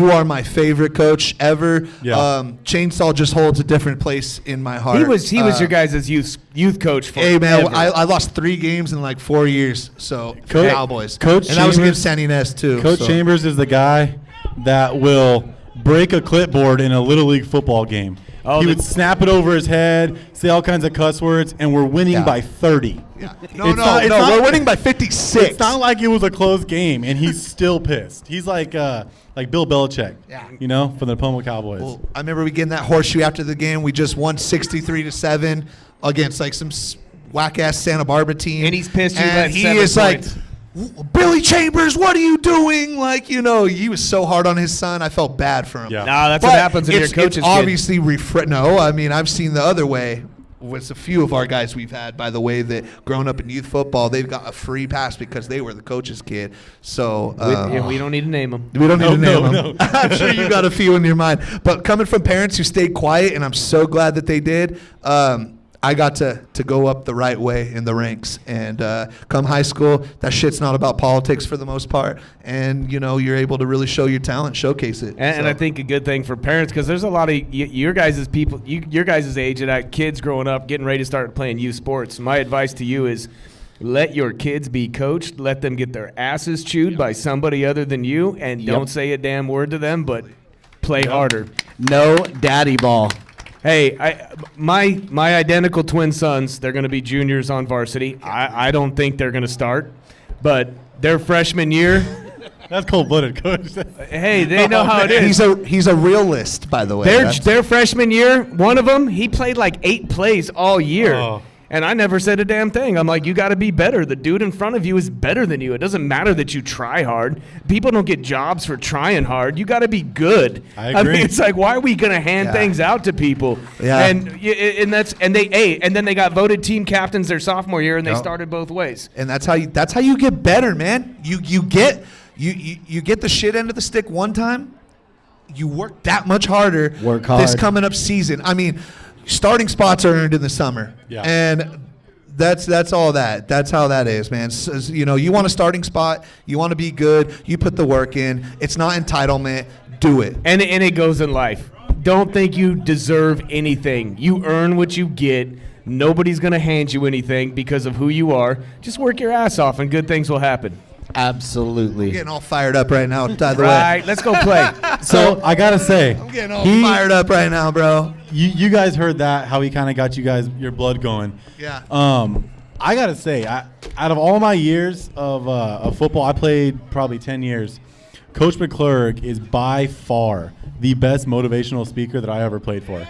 are my favorite coach ever. Yeah. Chainsaw just holds a different place in my heart. He was your guys' youth coach for Hey man, I lost 3 games in 4 years. So for Coach- Cowboys, Coach and that was Chambers- against Santa Ynez too. Coach so. Chambers is the guy that will break a clipboard in a Little League football game. he would snap it over his head, say all kinds of cuss words, and we're winning by 30. Yeah. It's not- We're winning by 56. It's not like it was a close game, and he's still pissed. He's like Bill Belichick, for the Pomo Cowboys. Well, I remember we getting that horseshoe after the game. We just won 63-7 against like some whack ass Santa Barbara team. And he's pissed you And let he 7 is points. like, Billy Chambers, what are you doing? Like, he was so hard on his son. I felt bad for him. Yeah. Nah, that's But what happens when you're it's coach's kid. obviously no. I mean, I've seen the other way. With a few of our guys we've had, by the way, that grown up in youth football, they've got a free pass because they were the coach's kid. So we don't need to name them. we don't need to name them. no. I'm sure you got a few in your mind. But coming from parents who stayed quiet, and I'm so glad that they did, I got to go up the right way in the ranks. And come high school, that shit's not about politics for the most part. And, you're able to really show your talent, showcase it. And I think a good thing for parents, because there's a lot of your guys' people, your guys' age that have kids growing up, getting ready to start playing youth sports. My advice to you is let your kids be coached. Let them get their asses chewed by somebody other than you. And don't say a damn word to them, but play harder. No daddy ball. Hey, my identical twin sons, they're going to be juniors on varsity. I don't think they're going to start, but their freshman year, That's cold-blooded, Coach. hey, they know how it is. He's a realist, by the way. Their freshman year, one of them, he played like 8 plays all year. Oh. And I never said a damn thing. I'm like, you got to be better. The dude in front of you is better than you. It doesn't matter that you try hard. People don't get jobs for trying hard. You got to be good. I agree. mean, it's like, why are we gonna hand things out to people? Yeah. And then they got voted team captains their sophomore year, and they started both ways. And that's how you get better, man. You get the shit end of the stick one time, you work that much harder Work hard. this coming up season. I mean, starting spots are earned in the summer. Yeah. And that's all that. That's how that is, man. So, you want a starting spot, you want to be good, you put the work in. It's not entitlement. Do it. And it goes in life. Don't think you deserve anything. You earn what you get. Nobody's going to hand you anything because of who you are. Just work your ass off and good things will happen. Absolutely. I'm getting all fired up right now, by the way. Right, let's go play. So I gotta say, I'm getting all fired up right now, bro. You guys heard that, how he kind of got your blood going. Yeah. I gotta say, out of all my years of football, I played probably 10 years. Coach McClurg is by far the best motivational speaker that I ever played for.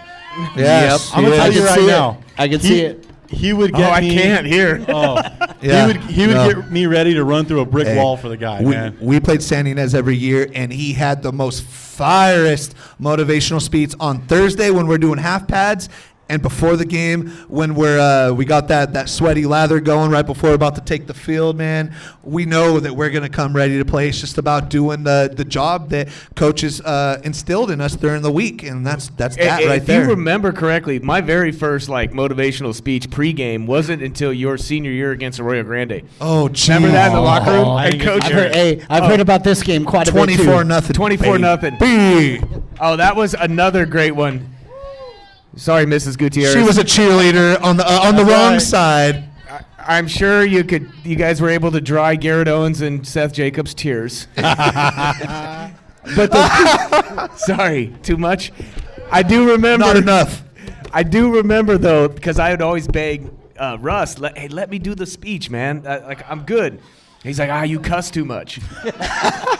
Yes. I'm gonna tell you right now. I can see it. He would get me. I can't hear. Oh, Yeah. he would No. get me ready to run through a brick wall for the guy, man. We played Santa Ynez every year, and he had the most firest motivational speech on Thursday when we're doing half pads, and before the game when we got that sweaty lather going right before we're about to take the field, man. We know that we're gonna come ready to play. It's just about doing the job that coaches instilled in us during the week, and that's that right there. If you remember correctly, my very first motivational speech pregame wasn't until your senior year against Arroyo Grande. Oh, geez. Remember that in the locker room? I And didn't get Coach, to I've heard about this game quite a bit too. 24-0. 24-0. Oh, that was another great one. Sorry, Mrs. Gutierrez. She was a cheerleader on the wrong right. side. I'm sure you guys were able to dry Garrett Owens and Seth Jacobs' tears. Sorry, too much? I do remember. Not enough. I do remember, though, because I would always beg Russ, hey, let me do the speech, man. I'm good. He's like, you cuss too much.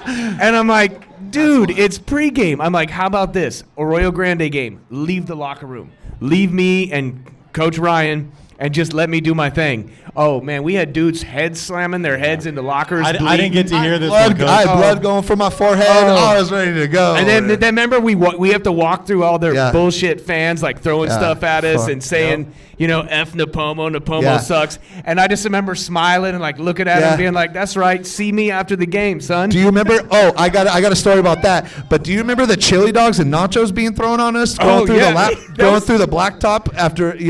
And I'm like, dude, it's pregame. I'm like, how about this? Arroyo Grande game. Leave the locker room. Leave me and Coach Ryan and just let me do my thing. Oh, man, we had dudes head slamming their heads into lockers. I didn't get to hear this Blood, one, I had Coach. blood going from my forehead. I was ready to go. And then remember, we have to walk through all their Yeah. bullshit fans, throwing Yeah. stuff at us Fuck. and saying, F Napomo Yeah. sucks. And I just remember smiling and looking at Yeah. him being like, that's right, see me after the game, son. Do you remember? Oh, I got a story about that. But do you remember the chili dogs and nachos being thrown on us going through yeah. going through the blacktop after it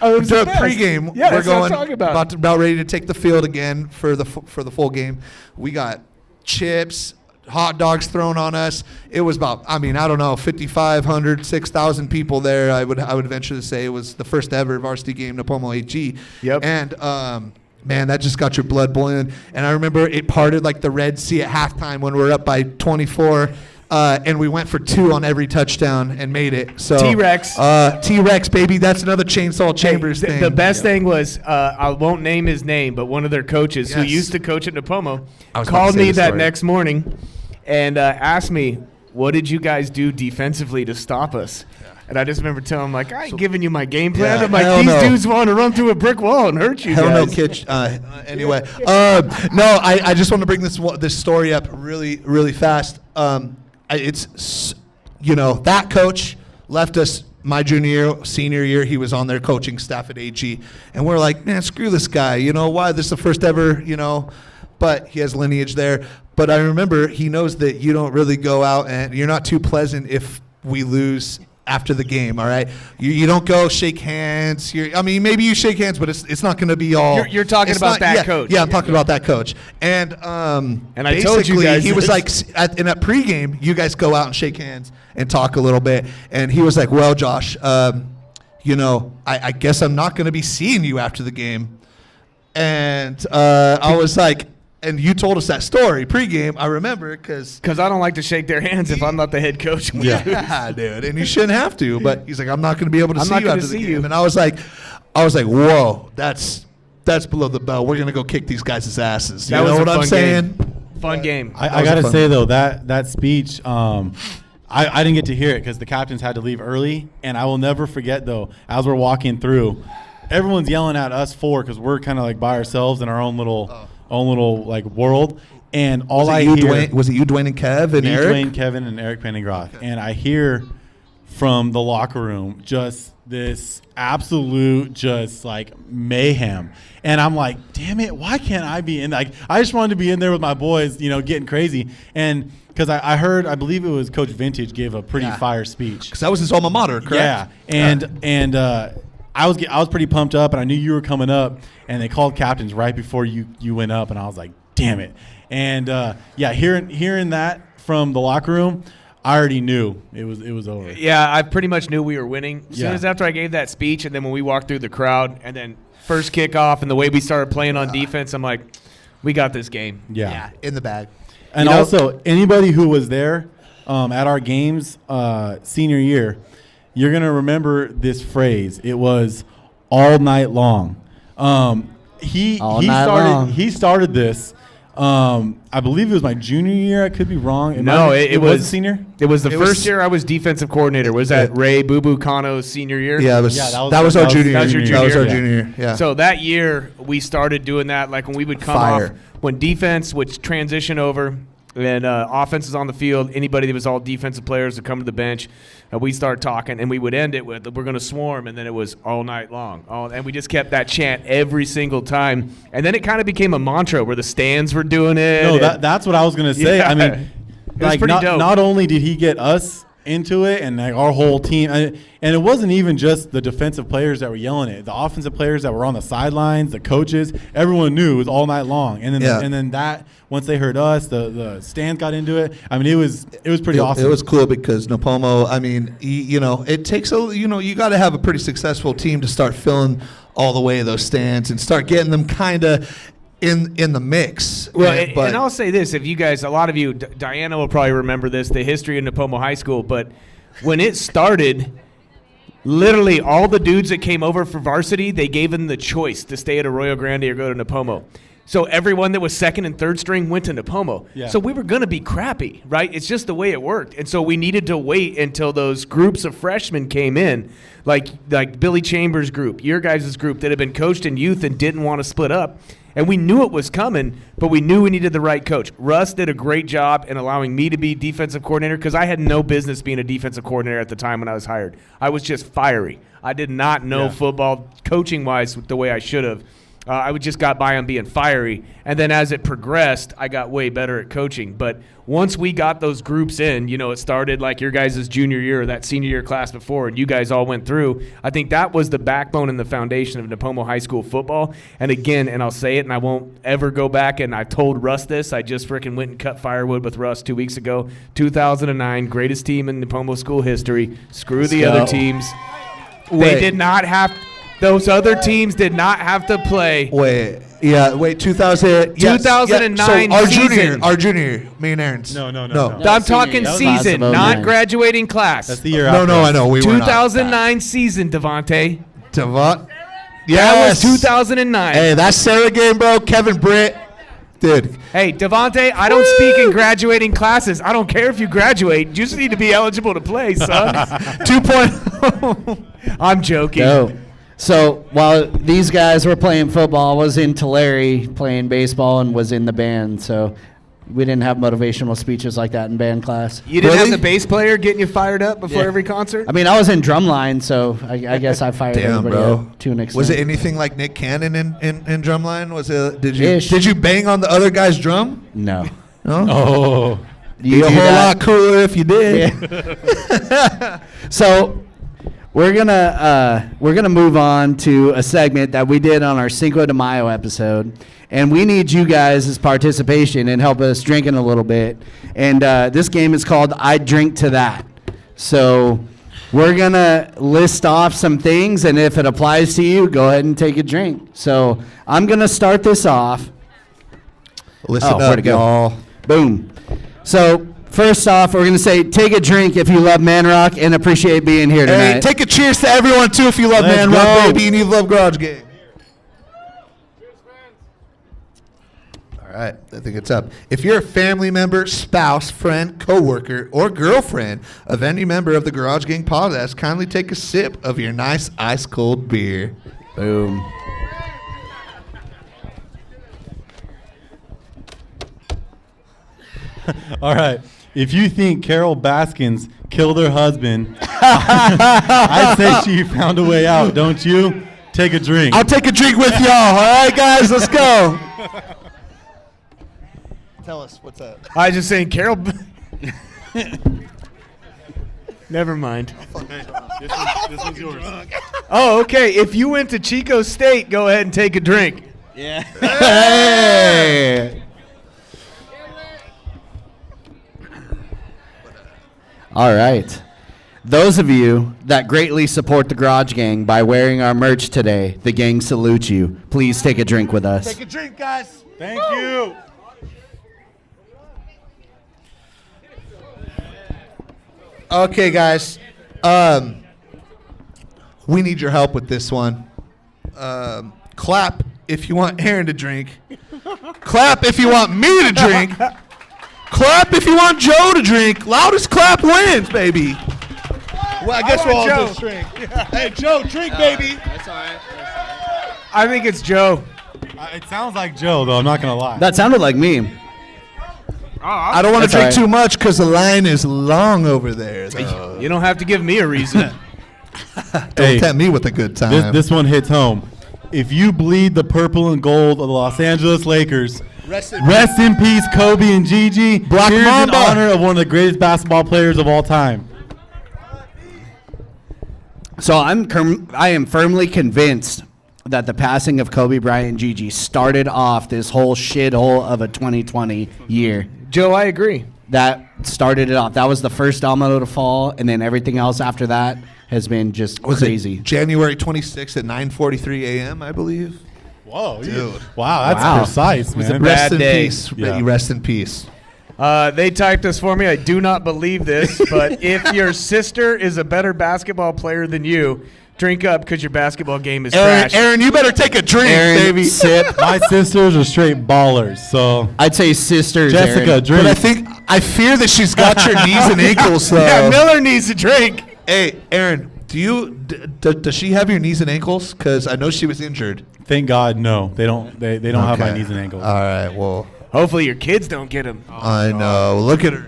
was the best. pregame? Yeah, we're that's what I'm going talking about. about ready to take the field again for the full game. We got chips, hot dogs thrown on us. It was about, I don't know, 5,500, 6,000 people there. I would venture to say it was the first ever varsity game, Napomo AG. Yep. And man, that just got your blood boiling. And I remember it parted like the Red Sea at halftime when we were up by 24. and we went for 2 on every touchdown and made it. So T-Rex. T-Rex, baby, that's another Chainsaw Chambers thing. The best thing was, I won't name his name, but one of their coaches who Yes. used to coach at Napomo I was about to called say me this that story. next morning and asked me, what did you guys do defensively to stop us? And I just remember telling him, like, I ain't giving you my game plan. Yeah, I'm like, hell these no. dudes want to run through a brick wall and hurt you Hell no, guys. kid. Anyway, no, I just want to bring this story up really fast. That coach left us my junior year, senior year. He was on their coaching staff at AG, and we're like, man, screw this guy. You know why? This is the first ever. But he has lineage there. But I remember he knows that you don't really go out and you're not too pleasant if we lose after the game, all right? You don't go shake hands. Maybe you shake hands, but it's not going to be all. You're talking it's about not- that coach. Yeah, I'm talking about that coach. And I told you basically, guys he was this. like, in a pregame, you guys go out and shake hands and talk a little bit. And he was like, well, Josh, I guess I'm not going to be seeing you after the game. And I was like, and you told us that story pregame. I remember because I don't like to shake their hands if I'm not the head coach. yeah, dude, and you shouldn't have to. But he's like, I'm not going to be able to I'm see not you gonna after the see game. you. And I was like, whoa, that's below the belt. We're going to go kick these guys' asses. That You was know a what I'm fun saying? game. Fun game. I was got to fun. say, though, that speech, I didn't get to hear it because the captains had to leave early. And I will never forget, though, as we're walking through, everyone's yelling at us because we're kind of like by ourselves in our own little like world. And all Was it I you, hear Dwayne, was it you, Dwayne and Kev and me, Eric? Dwayne, Kevin, and Eric Penningroth. And I hear from the locker room just this absolute just like mayhem. And I'm like, damn it, why can't I be in? Like, I just wanted to be in there with my boys, getting crazy. And because I heard, I believe it was Coach Vintage gave a pretty fire speech. Because that was his alma mater, correct? Yeah, and I was pretty pumped up, and I knew you were coming up, and they called captains right before you went up, and I was like, damn it. And hearing that from the locker room, I already knew it was over. Yeah, I pretty much knew we were winning. As soon Yeah. as after I gave that speech, and then when we walked through the crowd, and then first kickoff, and the way we started playing on defense, I'm like, we got this game. Yeah. In the bag. And also, anybody who was there at our games senior year, you're going to remember this phrase. It was all night long. He started this. I believe it was my junior year. I could be wrong. It was senior. It was the It first was- year I was defensive coordinator. Was that Ray Boo Boo Kano's senior year? Yeah, that was our junior year. that was your That was our junior junior year. Yeah. So that year we started doing that. Like when we would come Fire. off, when defense would transition over, and offense is on the field. Anybody that was all defensive players would come to the bench, and we start talking, and we would end it with "We're going to swarm," and then it was all night long. And we just kept that chant every single time, and then it kind of became a mantra where the stands were doing it. No, and- that's what I was gonna say. Yeah. I mean, It was pretty dope. not only did he get us into it and like our whole team, and it wasn't even just the defensive players that were yelling it. The offensive players that were on the sidelines, the coaches, everyone knew it was all night long. And then that once they heard us, the stands got into it. I mean, it was pretty awesome. It was cool because Napomo, I mean, it takes you got to have a pretty successful team to start filling all the way those stands and start getting them kind of in the mix. Well, but and I'll say this: if you guys, a lot of you, Diana will probably remember this, the history of Napomo High School. But when it started, literally all the dudes that came over for varsity, they gave them the choice to stay at Arroyo Grande or go to Napomo. So everyone that was second and third string went to Napomo. Yeah. So we were going to be crappy, right? It's just the way it worked. And so we needed to wait until those groups of freshmen came in, like Billy Chambers' group, your guys' group that had been coached in youth and didn't want to split up. And we knew it was coming, but we knew we needed the right coach. Russ did a great job in allowing me to be defensive coordinator because I had no business being a defensive coordinator at the time when I was hired. I was just fiery. I did not know football coaching-wise the way I should have. I would just got by on being fiery. And then as it progressed, I got way better at coaching. But once we got those groups in, it started like your guys' junior year or that senior year class before, and you guys all went through. I think that was the backbone and the foundation of Napomo High School football. And again, and I'll say it, and I won't ever go back, and I told Russ this. I just freaking went and cut firewood with Russ 2 weeks ago. 2009, greatest team in Napomo school history. Screw the other teams. Wait. They did not have – those other teams did not have to play. wait, Yeah, wait, 2000. Yes, 2009 so our season. junior, me and Aaron's. No. I'm talking That was season, class of not 09. graduating class. That's the year No, after. I know. We were not. 2009 season, Devontae. Devon. That was Yes. 2009. Hey, that's Sarah game, bro. Kevin Britt. Dude. Hey, Devontae, I don't speak in graduating classes. I don't care if you graduate. You just need to be eligible to play, son. 2.0. I'm joking. No. So while these guys were playing football, I was in Tulare playing baseball and was in the band. So we didn't have motivational speeches like that in band class. You didn't Really? have the bass player getting you fired up before every concert? I mean, I was in drumline, so I guess I fired Damn, everybody bro. up to an extent. Was it anything like Nick Cannon in drumline? Was it? Did Ish. you bang on the other guy's drum? No. No. Oh. You Be a do whole that? lot cooler if you did. Yeah. So we're gonna move on to a segment that we did on our Cinco de Mayo episode, and we need you guys' participation and help us drinking a little bit. And this game is called I Drink to That. So we're gonna list off some things, and if it applies to you, go ahead and take a drink. So I'm gonna start this off. Listen where'd up, it go? y'all. Boom. So first off, we're gonna say take a drink if you love Manrock and appreciate being here tonight. Hey, take a cheers to everyone too if you love Let's Manrock, go. baby, and you love Garage Gang. All right, I think it's up. If you're a family member, spouse, friend, coworker, or girlfriend of any member of the Garage Gang podcast, kindly take a sip of your nice ice cold beer. Boom. All right. If you think Carol Baskins killed her husband, I'd say she found a way out, don't you? Take a drink. I'll take a drink with y'all. All right, guys, let's go. Tell us what's up. I was just saying, Carol. Never mind. This one's yours. Oh, okay. If you went to Chico State, go ahead and take a drink. Yeah. Hey. All right. Those of you that greatly support the Garage Gang by wearing our merch today, the gang salutes you. Please take a drink with us. Take a drink, guys. Thank you. Okay, guys. We need your help with this one. Clap if you want Aaron to drink. Clap if you want me to drink. Clap if you want Joe to drink. Loudest clap wins, baby. Well, I guess we'll all Joe. just drink. Hey, Joe, drink, baby. I think it's Joe. It sounds like Joe, though. I'm not going to lie. That sounded like me. I don't want to That's drink all right. too much because the line is long over there. Though. You don't have to give me a reason. Don't Hey, tempt me with a good time. This one hits home. If you bleed the purple and gold of the Los Angeles Lakers, Rest rest in peace, Kobe and Gigi. Black Here's Mamba. in honor of one of the greatest basketball players of all time. So I am firmly convinced that the passing of Kobe Bryant and Gigi started off this whole shithole of a 2020 year. Joe, I agree. That started it off. That was the first domino to fall, and then everything else after that has been just Was crazy. it January 26th at 9:43 a.m., I believe? Whoa, Dude. Wow, that's Wow. precise, man. Rest in day. peace. Yeah. May you rest in peace. They typed this for me. I do not believe this, but if your sister is a better basketball player than you, drink up because your basketball game is trash. Aaron, you better take a drink, Aaron, baby. sip. My sisters are straight ballers, so I'd say sisters. Jessica, Aaron. drink. But I fear that she's got your knees and ankles. Yeah, Miller needs a drink. Hey, Aaron, does she have your knees and ankles? Because I know she was injured. Thank God, no. They don't have my Okay. knees and ankles. All right, well, Hopefully your kids don't get them. I know. Look at her.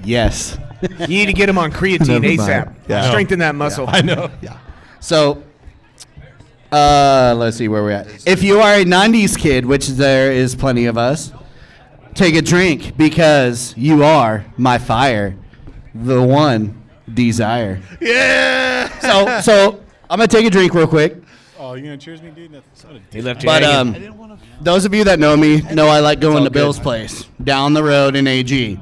Yes. You need to get them on creatine Never mind. ASAP. Yeah. Strengthen that muscle. I know. Yeah. So, let's see where we're at. If you are a 90s kid, which there is plenty of us, take a drink because you are my fire, the one desire. Yeah. So I'm going to take a drink real quick. Oh, you gonna cheers me, dude? That's so He left you But hanging. those of you that know me know I like going all to good. Bill's place down the road in AG.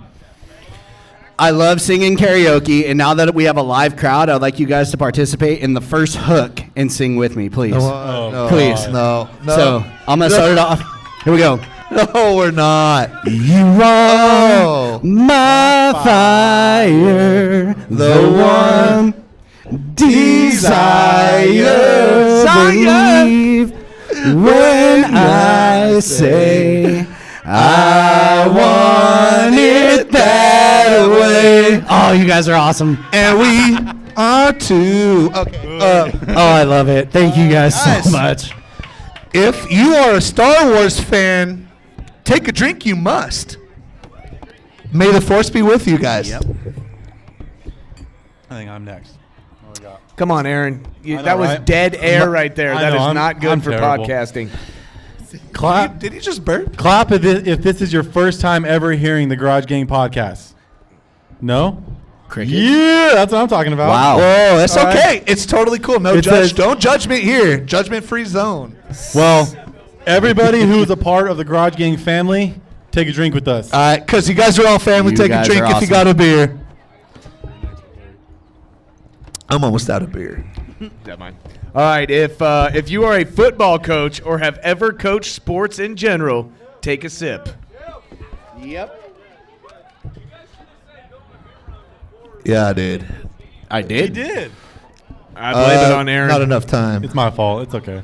I love singing karaoke, and now that we have a live crowd, I'd like you guys to participate in the first hook and sing with me, please. No, Please. No. So I'm going to start it off. Here we go. No, we're not. You are Oh. my fire, the one desire. Believe when I say I want it that way. Oh, you guys are awesome. And we are too. Okay. Oh, I love it. Thank you guys Guys. so much. If you are a Star Wars fan, take a drink you must. May the force be with you guys. Yep. I think I'm next. What we got? Come on, Aaron. I know, That was right? dead air right there. I That know, is I'm- not good I'm for terrible. podcasting. Clap. Did he just burp? Clap if this is your first time ever hearing the Garage Gang podcast. No? Cricket. Yeah, that's what I'm talking about. Wow. Oh, that's All right. okay. It's totally cool. No It judge. says- Don't judgment here. Judgment-free zone. Well, everybody who's a part of the Garage Gang family, take a drink with us. All right, because you guys are all family. You Take a guys drink are if you awesome. got a beer. I'm almost out of beer. Is that mine? All right. If you are a football coach or have ever coached sports in general, take a sip. Yep. Yeah, I did. I did. He did. I blame it on Aaron. Not enough time. It's my fault. It's okay.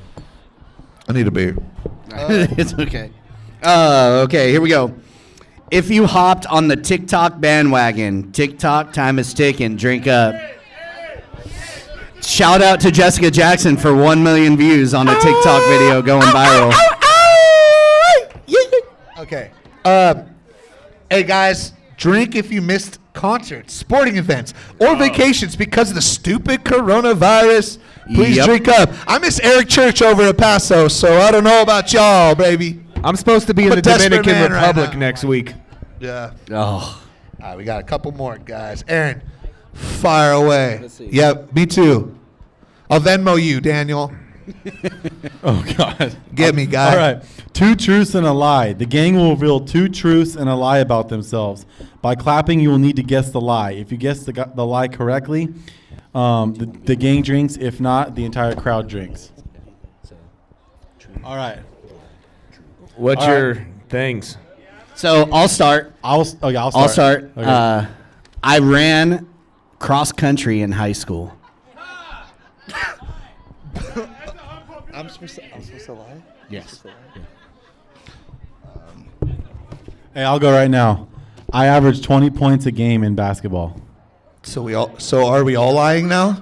I need a beer. It's okay. Okay, here we go. If you hopped on the TikTok bandwagon, TikTok time is ticking. Drink up. Shout out to Jessica Jackson for 1 million views on a TikTok video going viral. Okay. Hey guys, drink if you missed concerts, sporting events, or vacations because of the stupid coronavirus. Please Yep. drink up. I miss Eric Church over at Paso, so I don't know about y'all, baby. I'm supposed to be in I'm the a desperate Dominican man right Republic now. next week. Yeah. Oh, All right, we got a couple more, guys. Aaron, fire away. Let's see. Yep, me too. I'll Venmo you, Daniel. Oh, God. Get me, guy. All right. 2 truths and a lie. The gang will reveal 2 truths and a lie about themselves. By clapping, you will need to guess the lie. If you guess the lie correctly, the gang drinks. If not, the entire crowd drinks. All right. What's All your right. things? so I'll start. I'll start. I'll start. Okay. I ran cross country in high school. I'm supposed to lie? Yes. Hey, I'll go right now. I average 20 points a game in basketball. So are we all lying now?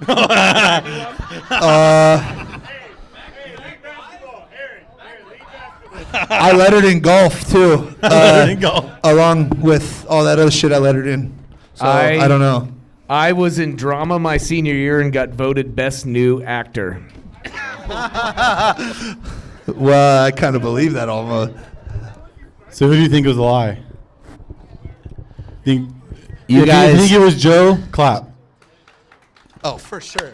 I lettered in golf too. Along with all that other shit I lettered in. So I don't know. I was in drama my senior year and got voted best new actor. Well, I kind of believe that almost. So who do you think was a lie? Think, You if guys. you think it was Joe, clap. Oh, for sure.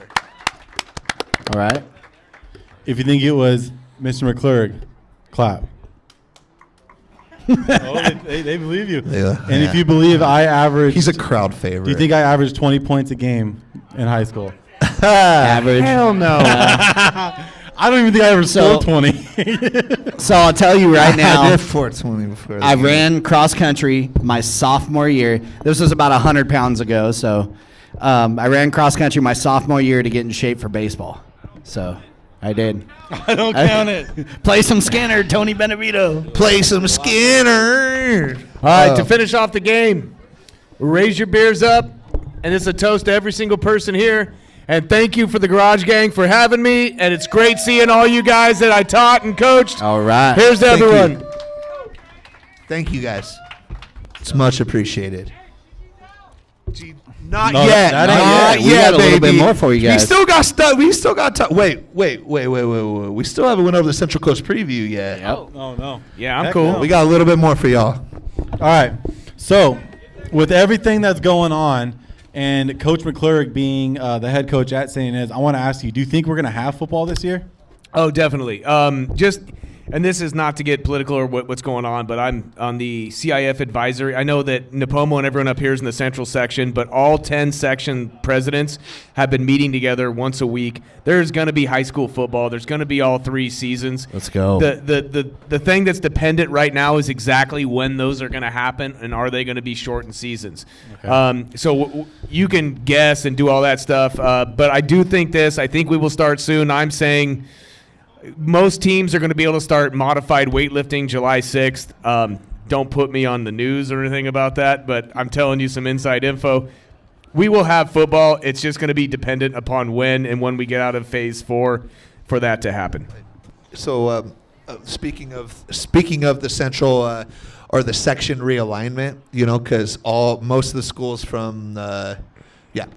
All right. If you think it was Mr. McClurg, clap. They believe you. Yeah. And if you believe I averaged, He's a crowd favorite. do you think I averaged 20 points a game in high school? Average. Hell no. I don't even think I ever So- scored 20. So I'll tell you right I now. did 420 before. I ran cross country my sophomore year. This was about 100 pounds ago. So I ran cross country my sophomore year to get in shape for baseball. So I did. I don't count it. Play some Skinner, Tony Benevito. Play some Skinner. All right, to finish off the game, raise your beers up, and it's a toast to every single person here. And thank you for the Garage Gang for having me, and it's great seeing all you guys that I taught and coached. All right. Here's to Thank you. everyone. Thank you guys. It's much appreciated. Not No, yet. that Not ain't yet. We yet, got a little baby. bit more for you guys. We still got stuff. We still got time. Wait. We still haven't went over the Central Coast preview yet. Yep. Oh, no. Yeah, I'm Heck cool. no. We got a little bit more for y'all. All right. So, with everything that's going on, and Coach McClurg being the head coach at Santa Ynez, I want to ask you: do you think we're going to have football this year? Oh, definitely. Just and this is not to get political or what's going on, but I'm on the CIF advisory. I know that Napomo and everyone up here is in the central section, but all 10 section presidents have been meeting together once a week. There's going to be high school football. There's going to be all 3 seasons. Let's go. The thing that's dependent right now is exactly when those are going to happen, and are they going to be shortened seasons. Okay. So you can guess and do all that stuff, but I do think this. I think we will start soon. I'm saying most teams are going to be able to start modified weightlifting July 6th. Don't put me on the news or anything about that, but I'm telling you some inside info. We will have football. It's just going to be dependent upon when and when we get out of phase 4 for that to happen. So, speaking of the central or the section realignment, because most of the schools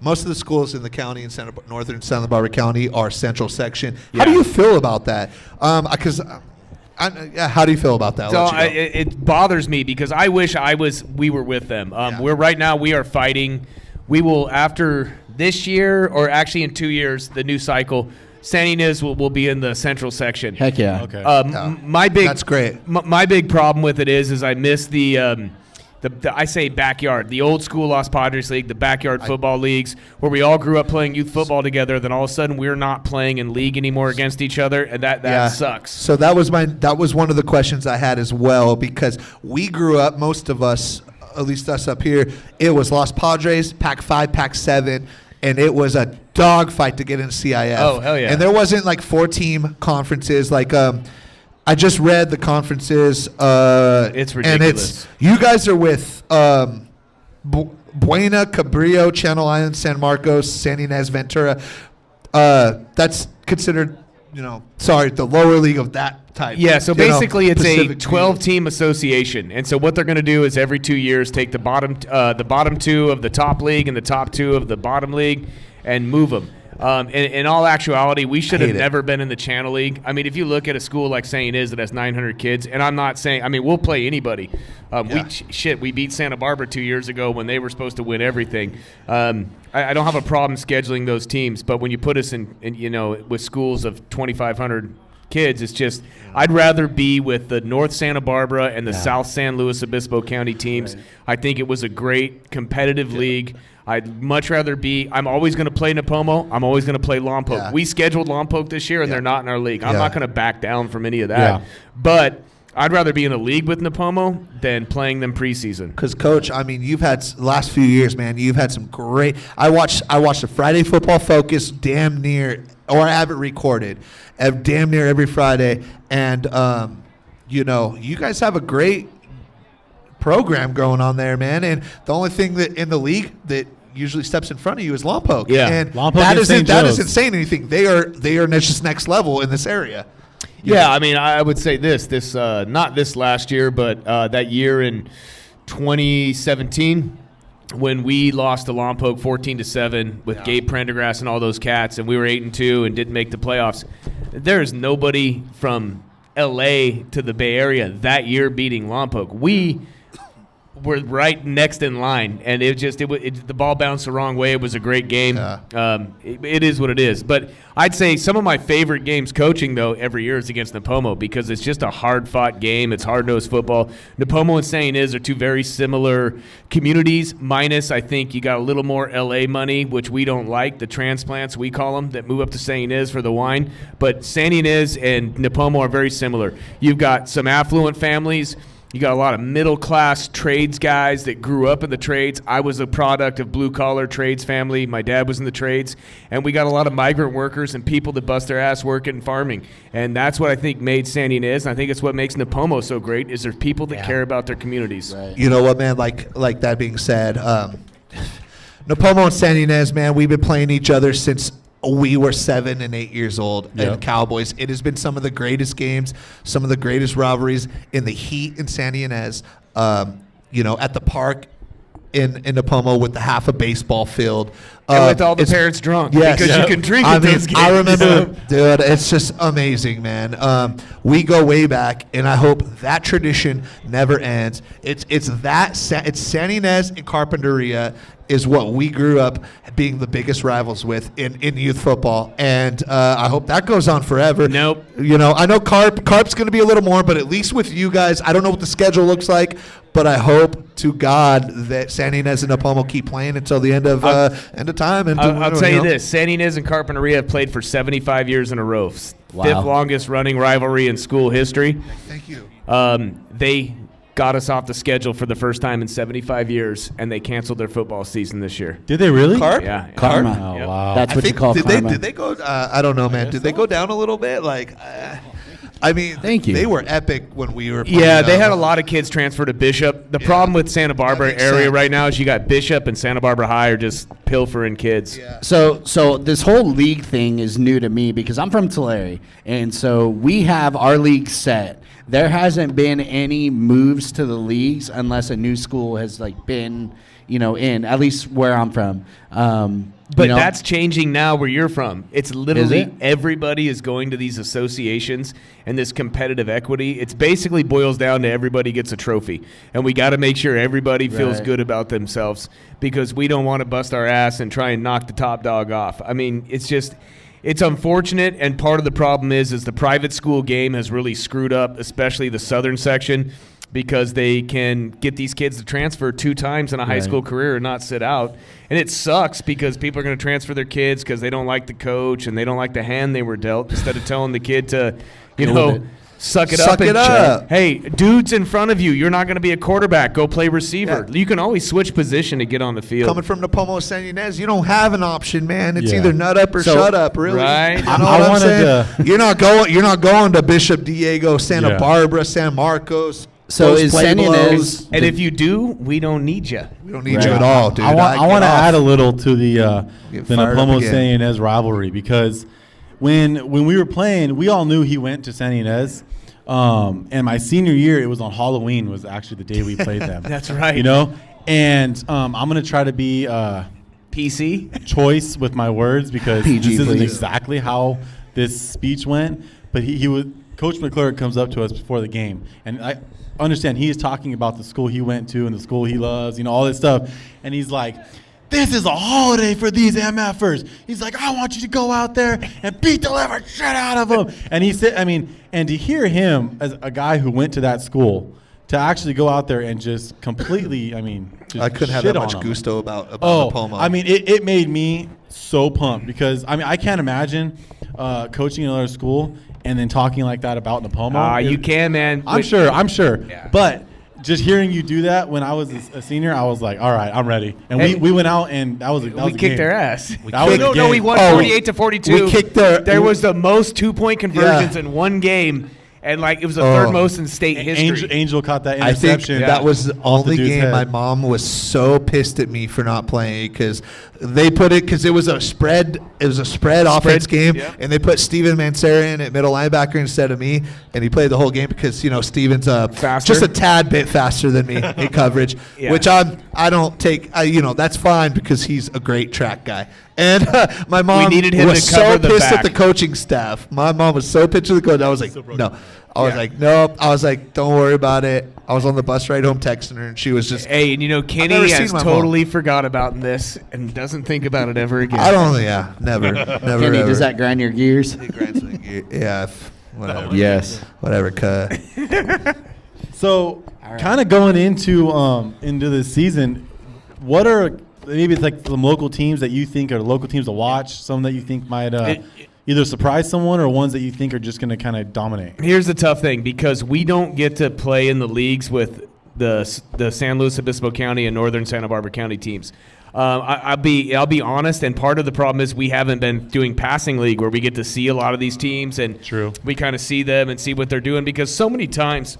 most of the schools in the county in northern Santa Barbara County are central section. How do you feel about that? Because how do you feel about that? So it bothers me because I wish we were with them. We are fighting. We will, after this year, or actually in 2 years, the new cycle, Santa Ynez will be in the central section. Heck yeah. Okay. That's great. My big problem with it is I miss the I say backyard, the old school Los Padres League, the backyard football leagues, where we all grew up playing youth football together. Then all of a sudden we're not playing in league anymore against each other, and that sucks. So that was one of the questions I had as well, because we grew up, most of us, at least us up here, it was Los Padres, Pac-5, Pac-7, and it was a dogfight to get into CIF. Oh, hell yeah. And there wasn't like 4-team conferences. Like I just read the conferences. It's ridiculous. And you guys are with Buena, Cabrillo, Channel Island, San Marcos, Santa Ynez, Ventura. That's considered, the lower league of that type. Yeah, so basically it's a Pacific 12-team association. And so what they're going to do is every 2 years take the bottom 2 of the top league and the top 2 of the bottom league and move them. In all actuality, we should have never been in the Channel League. I mean, if you look at a school like Santa Ynez that has 900 kids, and I'm not saying, we'll play anybody. We beat Santa Barbara 2 years ago when they were supposed to win everything. I don't have a problem scheduling those teams, but when you put us in with schools of 2,500 kids, it's just I'd rather be with the North Santa Barbara and the South San Luis Obispo County teams. Right. I think it was a great competitive league. I'd much rather be – I'm always going to play Napomo. I'm always going to play Lompoc. Yeah. We scheduled Lompoc this year, and they're not in our league. I'm not going to back down from any of that. Yeah. But I'd rather be in a league with Napomo than playing them preseason. Because, Coach, you've had – last few years, man, you've had some great – I watched the Friday Football Focus damn near – or I have it recorded damn near every Friday. And, you guys have a great program going on there, man. And the only thing that in the league that – usually steps in front of you is Lompoc. Yeah. And Lompoc that isn't saying anything. They are just next level in this area. Yeah, I would say this not this last year, but that year in 2017 when we lost to Lompoc 14-7 with Gabe Prendergrass and all those cats, and we were 8-2 and didn't make the playoffs. There's nobody from LA to the Bay Area that year beating Lompoc. We were right next in line, and the ball bounced the wrong way. It was a great game. Yeah. It is what it is. But I'd say some of my favorite games coaching, though, every year is against Napomo because it's just a hard-fought game. It's hard-nosed football. Napomo and Santa Ynez are two very similar communities, minus I think you got a little more L.A. money, which we don't like, the transplants, we call them, that move up to Santa Ynez for the wine. But Santa Ynez and Napomo are very similar. You've got some affluent families. You got a lot of middle-class trades guys that grew up in the trades. I was a product of blue-collar trades family. My dad was in the trades. And we got a lot of migrant workers and people that bust their ass working and farming. And that's what I think made Santa Ynez, and I think it's what makes Napomo so great, is there's people that care about their communities. Right. You know what, man, like that being said, Napomo and Santa Ynez, man, we've been playing each other since we were 7 and 8 years old. And Cowboys. It has been some of the greatest games, some of the greatest rivalries in the heat in Santa Ynez. At the park, in Napomo with the half a baseball field. And with all the It's- parents drunk. Yes. Because you can drink I at mean, those games. I remember, dude, it's just amazing, man. We go way back, and I hope that tradition never ends. It's Santa Ynez and Carpinteria is what we grew up being the biggest rivals with in youth football, and I hope that goes on forever. Nope. You know, I know Carp's going to be a little more, but at least with you guys, I don't know what the schedule looks like, but I hope to God that Santa Ynez and Napomo keep playing until the end of time. And I'll tell you this: Santa Ynez and Carpinteria have played for 75 years in a row. Wow. Fifth longest running rivalry in school history. Thank you. They got us off the schedule for the first time in 75 years, and they canceled their football season this year. Did they really? Carp? Yeah. Karma. Oh, Yep. wow. That's I what you think- call did karma. They go? I don't know, man. Did they go down a little bit? Like, I mean, Thank you. They were epic when we were. Playing, Yeah, they had a lot of kids transfer to Bishop. The problem with Santa Barbara makes area sense. right now is you got Bishop and Santa Barbara High are just pilfering kids. Yeah. So this whole league thing is new to me because I'm from Tulare, and so we have our league set. There hasn't been any moves to the leagues unless a new school has like been, in at least where I'm from. But that's changing now where you're from. It's literally it? everybody is going to these associations and this competitive equity. It's basically boils down to everybody gets a trophy. And we got to make sure everybody feels Right. good about themselves because we don't want to bust our ass and try and knock the top dog off. I mean, it's unfortunate, and part of the problem is the private school game has really screwed up, especially the southern section, because they can get these kids to transfer 2 times in a high Right. school career and not sit out. And it sucks because people are going to transfer their kids because they don't like the coach and they don't like the hand they were dealt instead of telling the kid to, Deal with it. suck it Suck up. it up. Hey, dude's in front of you. You're not going to be a quarterback. Go play receiver. Yeah. You can always switch position to get on the field. Coming from Napomo, Santa Ynez, you don't have an option, man. It's Yeah. either nut up or So- shut up, really. Right. You know I what I'm wanted saying? to- You're not going to Bishop Diego, Santa Yeah. Barbara, San Marcos. So Those is Pueblos. Santa Ynez- and if you do, we don't need you. We don't need Right. you at all, dude. I want to add a little to the Get the fired up Napomo again. Santa Ynez rivalry because when we were playing, we all knew he went to Santa Ynez. And my senior year, it was on Halloween. Was actually the day we played them. That's right. And I'm gonna try to be PC? choice with my words because PG, this isn't please. exactly how this speech went. But he would. Coach McClurg comes up to us before the game, and I understand he is talking about the school he went to and the school he loves, all this stuff, and he's like, "This is a holiday for these MFers." He's like, "I want you to go out there and beat the living shit out of them." And he said, and to hear him as a guy who went to that school to actually go out there and just completely, just I couldn't have shit that on much him. gusto about Oh, Napomo. it made me so pumped because I can't imagine coaching another school and then talking like that about Napomo. You can, man. I'm sure. Yeah. But just hearing you do that when I was a senior, I was like, all right, I'm ready. And Hey, we went out and that was a We kicked their ass. That was a No, game. we won Oh, 48-42. we kicked their- There was the most 2-point conversions Yeah. in one game, and it was the third most in state history. Angel caught that I think interception. that was the off the only dude's game head. my mom was so pissed at me for not playing because they put it because it was a spread. It was a spread offense game, yeah. and they put Steven Mansera in at middle linebacker instead of me, and he played the whole game because Steven's Faster? just a tad bit faster than me in coverage, Yeah. which I don't take. That's fine because he's a great track guy. And my mom needed him was to cover so the pissed at back. the coaching staff. My mom was so pissed at the coach. I was like, no. I was Yeah. like, nope. I was like, don't worry about it. I was on the bus ride home texting her, and she was just. Hey, and never Kenny seen has my totally forgot about this and doesn't think about it ever again. I don't. Yeah, never, never. Kenny, ever. does that grind your gears? It grinds my gear. Yeah, whatever. Yes. Whatever. Cut. So, kind of going into the season, what are maybe it's like some local teams that you think are local teams to watch? Some that you think might either surprise someone or ones that you think are just going to kind of dominate. Here's the tough thing because we don't get to play in the leagues with the San Luis Obispo County and Northern Santa Barbara County teams. I'll be honest, and part of the problem is we haven't been doing passing league where we get to see a lot of these teams and True. we kind of see them and see what they're doing because so many times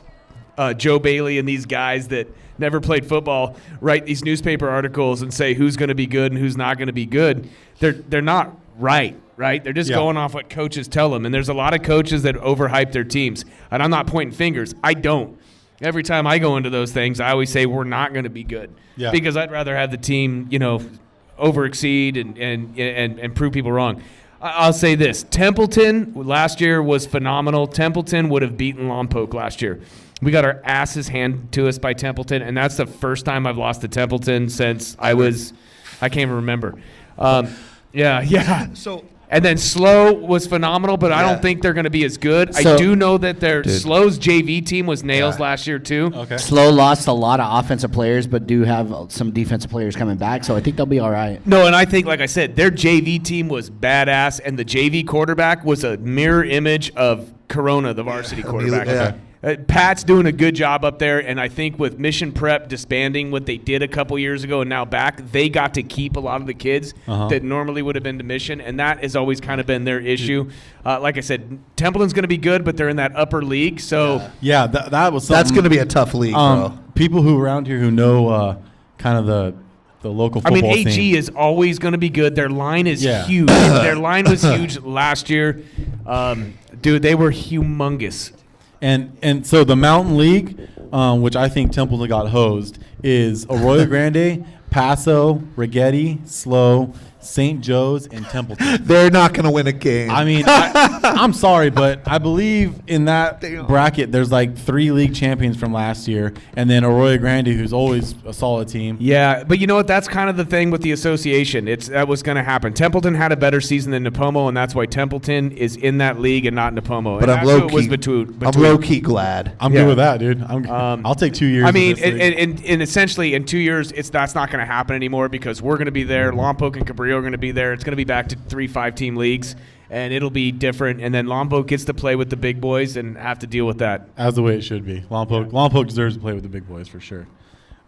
Joe Bailey and these guys that never played football write these newspaper articles and say who's going to be good and who's not going to be good. They're not right? They're just going off what coaches tell them. And there's a lot of coaches that overhype their teams. And I'm not pointing fingers. I don't. Every time I go into those things, I always say we're not going to be good. Yeah. Because I'd rather have the team, over-exceed and prove people wrong. I'll say this. Templeton last year was phenomenal. Templeton would have beaten Lompoc last year. We got our asses handed to us by Templeton, and that's the first time I've lost to Templeton since I can't even remember. Yeah. So And then Slow was phenomenal, but I don't think they're going to be as good. So- I do know that their Slow's JV team was nails last year too. Okay. Slow lost a lot of offensive players, but do have some defensive players coming back, so I think they'll be all right. No, and I think, like I said, their JV team was badass, and the JV quarterback was a mirror image of Corona, the varsity quarterback. Yeah. Pat's doing a good job up there, and I think with Mission Prep disbanding what they did a couple years ago and now back, they got to keep a lot of the kids that normally would have been to Mission, and that has always kind of been their issue. Like I said, Templeton's going to be good, but they're in that upper league, so Yeah, that was something. that's going to be a tough league, bro. People who around here who know kind of the local I football mean, AG scene. is always going to be good. Their line is Yeah. huge. Their line was huge last year. Dude, they were humongous. And so the Mountain League, which I think Templeton got hosed, is Arroyo Grande, Paso, Rigetti, Slow, St. Joe's, and Templeton. They're not going to win a game. I mean, I'm sorry, but I believe in that bracket there's like 3 league champions from last year, and then Arroyo Grande, who's always a solid team. Yeah, but you know what? That's kind of the thing with the association. That was going to happen. Templeton had a better season than Napomo, and that's why Templeton is in that league and not Napomo. but And I'm that's who low it was key. between. I'm low key glad. I'm Yeah. good with that, dude. I'll take 2 years. I mean, of this league. and essentially in 2 years, that's not going to happen anymore because we're going to be there. Lompoc and Cabrillo are going to be there. It's going to be back to 3-5 team leagues, and it'll be different. And then Lompoc gets to play with the big boys and have to deal with that. As the way it should be. Lompoc deserves to play with the big boys for sure.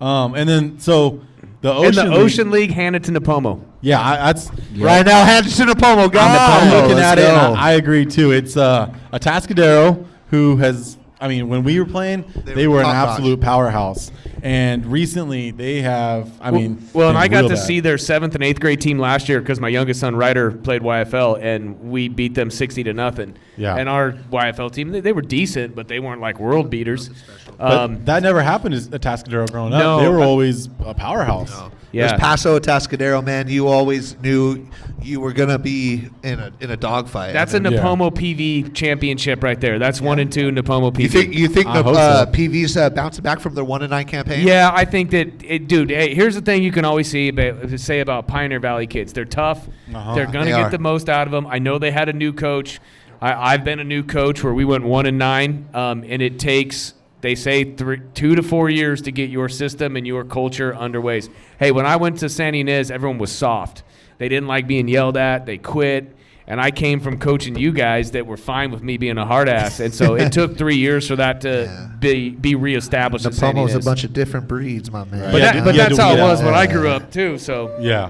And then so the In Ocean the Ocean League, hand it to Napomo. Yeah, that's Right now, Henderson Apomo, I'm guys. looking let's at it. And go. I agree too. It's a Atascadero who has. I mean, when we were playing, they were an top notch. absolute powerhouse. And recently, they have. I mean, Well, and been I got real to bad. see their 7th and 8th grade team last year because my youngest son Ryder played YFL, and we beat them 60-0. Yeah. And our YFL team, they were decent, but they weren't like world beaters. But that never happened as Atascadero growing up. No, They were always a powerhouse. Yeah. There's Paso Atascadero, man. You always knew you were gonna be in a dogfight. That's a Yeah. Napomo PV championship right there. That's 1 and 2 Napomo PV. You think I the hope so. PV's bouncing back from their 1-9 campaign? Yeah, I think that, dude. Hey, here's the thing you can always say about Pioneer Valley kids. They're tough. They're gonna They get are. the most out of them. I know they had a new coach. I've been a new coach where we went 1-9, and it takes. They say 2 to 4 years to get your system and your culture underway. Hey, when I went to Santa Ynez, everyone was soft. They didn't like being yelled at. They quit. And I came from coaching you guys that were fine with me being a hard ass. And so it took 3 years for that to be reestablished at Santa Napomo's a Ynez. bunch of different breeds, my man. But, Yeah, but you had that's to how it weed was out. when I grew up, too. So Yeah.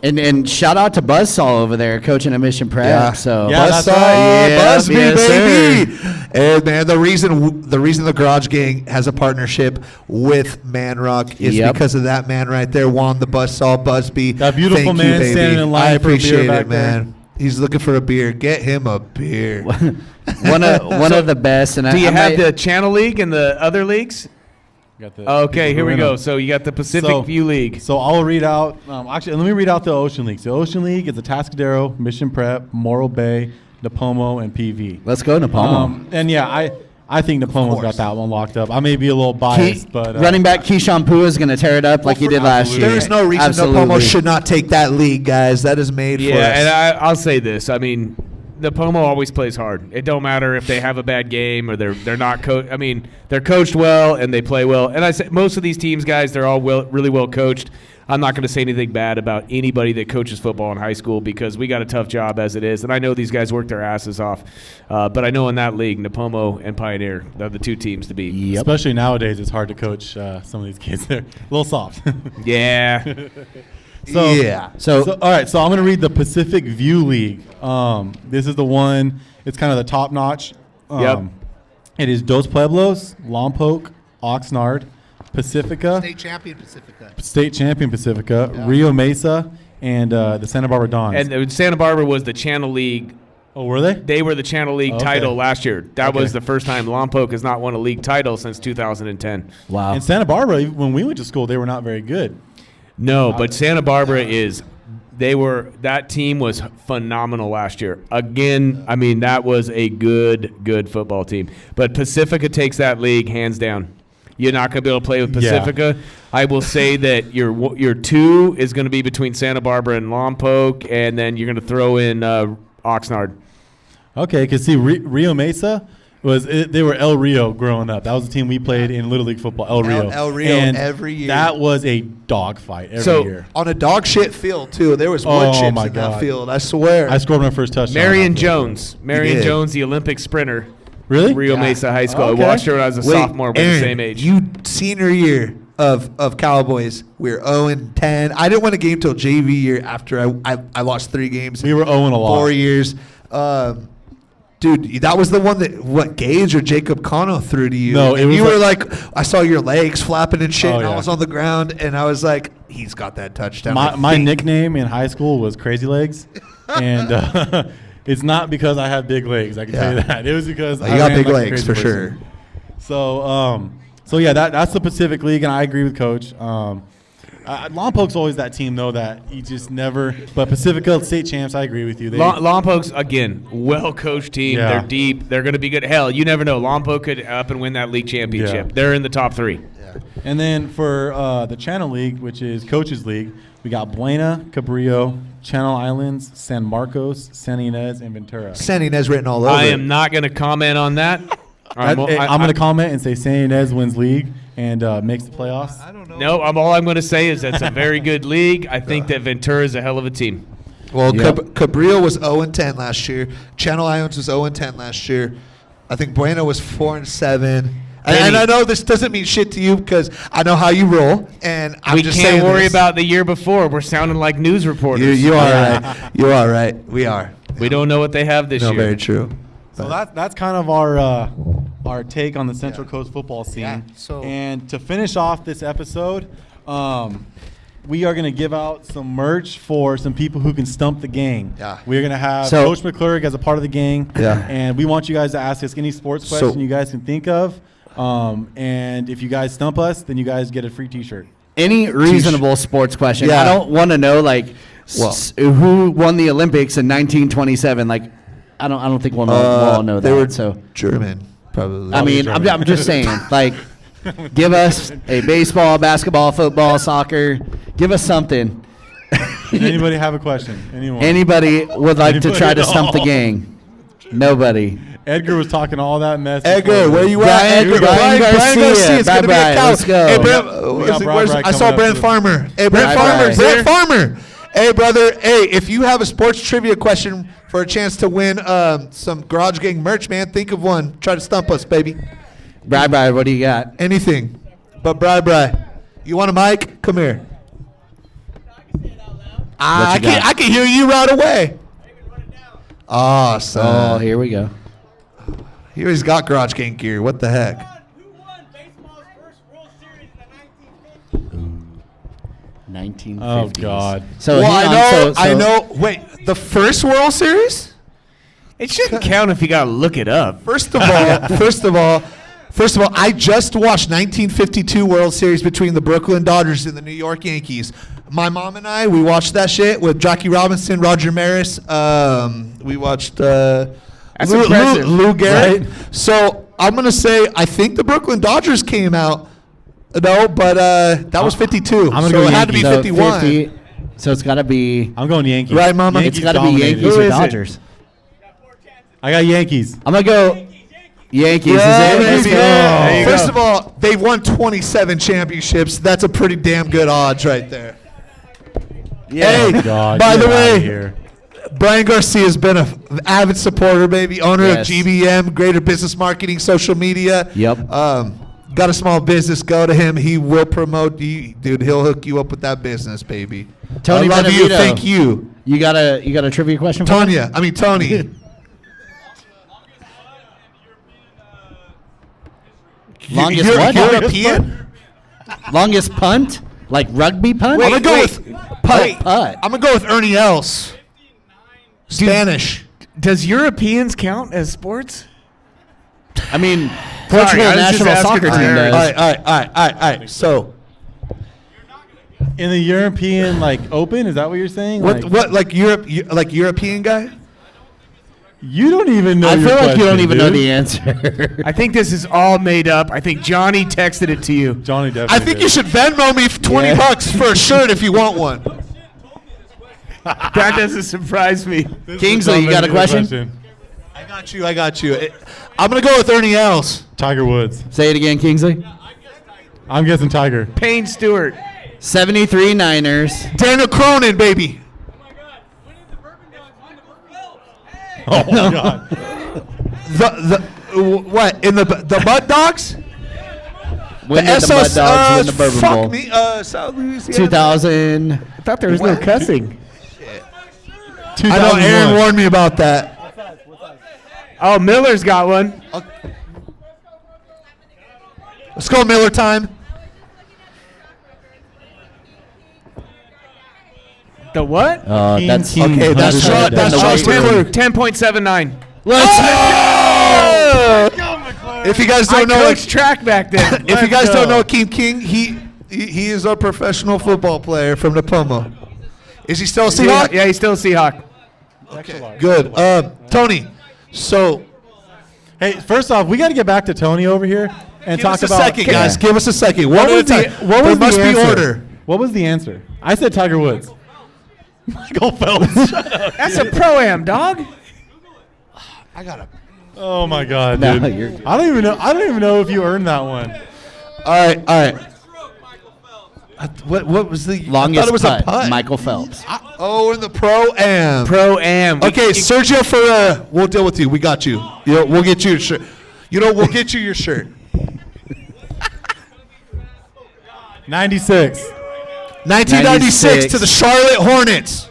And shout out to Buzzsaw over there coaching at Mission Prep. Yeah. So Yeah, that's Buzzsaw, right. Buzz me, Yes, baby. And man, the reason the Garage Gang has a partnership with Manrock is Yep. because of that man right there, Juan the Buzzsaw Busby. That beautiful Thank man you, baby. standing in line I for a beer appreciate back it, man. He's looking for a beer. Get him a beer. one of the best. And do you I have might- the Channel League and the other leagues? Got the Okay, people here who we win go. them. So you got the Pacific So- View League. So I'll read out. Actually, let me read out the Ocean League. So Ocean League is Atascadero, Mission Prep, Morro Bay, Napomo, and PV. Let's go, Napomo. And yeah, I think Napomo's got that one locked up. I may be a little biased, but running back Keyshawn Pua is going to tear it up like he did last year. There's no reason Absolutely. Napomo should not take that league, guys. That is made for us. Yeah, and I'll say this. I mean, Napomo always plays hard. It don't matter if they have a bad game or they're not coached. I mean, they're coached well and they play well. And I say most of these teams, guys, they're all really well coached. I'm not going to say anything bad about anybody that coaches football in high school because we got a tough job as it is. And I know these guys work their asses off. But I know in that league, Napomo and Pioneer, they're the 2 teams to beat. Yep. especially nowadays, it's hard to coach some of these kids. They're a little soft. Yeah. So, Yeah. So, all right, so I'm going to read the Pacific View League. This is the one, it's kind of the top notch. Yep. It is Dos Pueblos, Lompoc, Oxnard, Pacifica, State champion Pacifica. State Champion Pacifica, Rio Mesa, and the Santa Barbara Dons. And Santa Barbara was the Channel League Oh, were they? They were the Channel League Okay. title last year. That Okay. was the first time Lompoc has not won a league title since 2010. Wow. In Santa Barbara, even when we went to school, they were not very good. No, but Santa Barbara is. That team was phenomenal last year. Again, I mean, that was a good football team. But Pacifica takes that league hands down. You're not going to be able to play with Pacifica. I will say that your 2 is going to be between Santa Barbara and Lompoc, and then you're going to throw in Oxnard. Okay, because see, Rio Mesa they were El Rio growing up. That was the team we played in Little League football. El Rio. El Rio and every year. That was a dogfight every year. On a dog shit field too. There was wood chips my in that God. field. I swear. I scored my first touchdown. Marion out there. Jones, the Olympic sprinter. Really? Rio Mesa High School. Okay. I watched her when I was a sophomore. We're the same age. You senior year of Cowboys, we were 0-10. I didn't win a game till JV year after I lost 3 games. We were 0 a lot. 4 years. Dude, that was the one that Gage or Jacob Cano threw to you. No, it and was you were like, I saw your legs flapping and shit, Oh, and I yeah. was on the ground, and I was like, he's got that touchdown. My nickname in high school was Crazy Legs, and it's not because I have big legs. I can tell you that. It was because You I got ran big like a legs crazy for person. sure. So yeah, that's the Pacific League, and I agree with Coach. Lompoc's always that team though that you just never. But Pacifica state champs, I agree with you. Lompoc's, again, well-coached team. Yeah. They're deep. They're going to be good. Hell, you never know. Lompoc could up and win that league championship. Yeah. They're in the top 3. And then for the Channel League, which is Coaches League, we got Buena, Cabrillo, Channel Islands, San Marcos, Santa Ynez, and Ventura. Santa Ynez written all over. I am not going to comment on that. I'm going to comment and say Santa Ynez wins league and makes the playoffs. I don't know. No, all I'm going to say is that's a very good league. I think that Ventura is a hell of a team. Well, Yep. Cabrillo was 0-10 last year. Channel Islands was 0-10 last year. I think Bueno was 4-7. And I know this doesn't mean shit to you because I know how you roll, and I'm We just can't saying worry this. about the year before. We're sounding like news reporters. You are right. You are right. We are. We don't know what they have this No, year. very true. So that's kind of our take on the Central Coast football scene. Yeah, so- And to finish off this episode, we are going to give out some merch for some people who can stump the gang. Yeah. We're going to have So- Coach McClurg as a part of the gang. Yeah. And we want you guys to ask us any sports So- question you guys can think of. And if you guys stump us, then you guys get a free T-shirt. Any reasonable sports question. Yeah. I don't want to know like Well- who won the Olympics in 1927. Like, I don't think we'll all know they that. were So German, probably. I mean, I'm just saying, like, give us a baseball, basketball, football, soccer. Give us something. Anybody have a question? Anyone? Anybody would like to Anybody try to at stump the all? gang? Nobody. Edgar was talking all that mess. Edgar, before. where you Brian- at? Edgar, Brian Garcia. It's going to be a Bye-bye. cow. Let's go. Hey, We Brent, got Brian I coming saw up Brent to- Farmer. Hey, Brent Bye-bye. Farmer. Brent Farmer. Hey, brother. Hey, if you have a sports trivia question for a chance to win some Garage Gang merch, man, think of one. Try to stump us, baby. Bye, what do you got? Anything. But Bri. You want a mic? Come here. What you got? I can hear you right away. Awesome. Oh, here we go. Here he's got Garage Gang gear. What the heck? Who won baseball's first World Series in the 1950s? 1950s. Oh, God. So Well, hang on, I know. Wait, the first World Series? It shouldn't count if you got to look it up. First of all, I just watched 1952 World Series between the Brooklyn Dodgers and the New York Yankees. My mom and I, we watched that shit with Jackie Robinson, Roger Maris. We watched That's impressive. Lou Gehrig. Right. So I'm gonna say I think the Brooklyn Dodgers came out. No, but that was 52. I'm gonna so go it had to be So 51. 50 so it's got to be. I'm going Yankees. Right, Mama? It's got to be dominated. Yankees Who or is it? Dodgers. I got Yankees. I'm gonna go Yankees. Yeah, Is it? Let's baby. go. There you First go. of all, they've won 27 championships. That's a pretty damn good odds right there. Hey, Oh, God, by get the outta way, here. Brian Garcia has been an avid supporter, baby. Owner Yes. of GBM, Greater Business Marketing, social media. Yep. Got a small business, go to him. He will promote you. Dude, he'll hook you up with that business, baby. Tony I love you. Benevito. Thank you. You got a trivia question for me? Tony. Longest You're what? European? Longest punt? Like rugby punt? I'm going to go with Putt. I'm going to go with Ernie Els. Spanish. Does Europeans count as sports? I mean, Portugal I was just national asking soccer for team Aaron. does. All right. So, In the European Open, is that what you're saying? what like Europe, like European guy? You don't even know. I your feel like you don't question, even know dude. the answer. I think this is all made up. I think Johnny texted it to you. Johnny definitely. I think did. you should Venmo me $20 for a shirt if you want one. That doesn't surprise me. This is Kingsley, the you got a dumbest question? I got you. I'm gonna go with Ernie Els. Tiger Woods. Say it again, Kingsley. I'm guessing Tiger. Payne Stewart. 73 Niners. Daniel Cronin, baby. Oh my God. What in the Mud Dogs? When The did the Mud Dogs win the Bourbon fuck Bowl? me, South Louisiana. 2000. I thought there was no cussing. I know 2001. Aaron warned me about that. Oh, Miller's got one. Let's go Miller time. The what? King, That's King, Okay, that's Hunter, Josh- that's Hunter. Josh McClurg. 10.79. Let's go. If you guys I don't know, coached track back then. if you guys don't know Akeem King, he is a professional football player from the Pomo. Is he still a Seahawk? Yeah, he's still a Seahawk. Okay, good. Tony, so Hey, first off, we got to get back to Tony over here and give talk us a about. second, guys. Give us a second. What was There must be answer? order. What was the answer? I said Tiger Woods. Michael Phelps. That's a pro-am, dog. I gotta. Oh my God, No, dude. you're good. I don't even know if you earned that one. All right. What was the Longest I thought it was putt, a putt. Michael Phelps. Oh, in the pro-am. Pro-am. Okay, Sergio Ferreira, we'll deal with you. We got you. We'll get you your shirt. We'll get you your shirt. 96. 1996 to the Charlotte Hornets.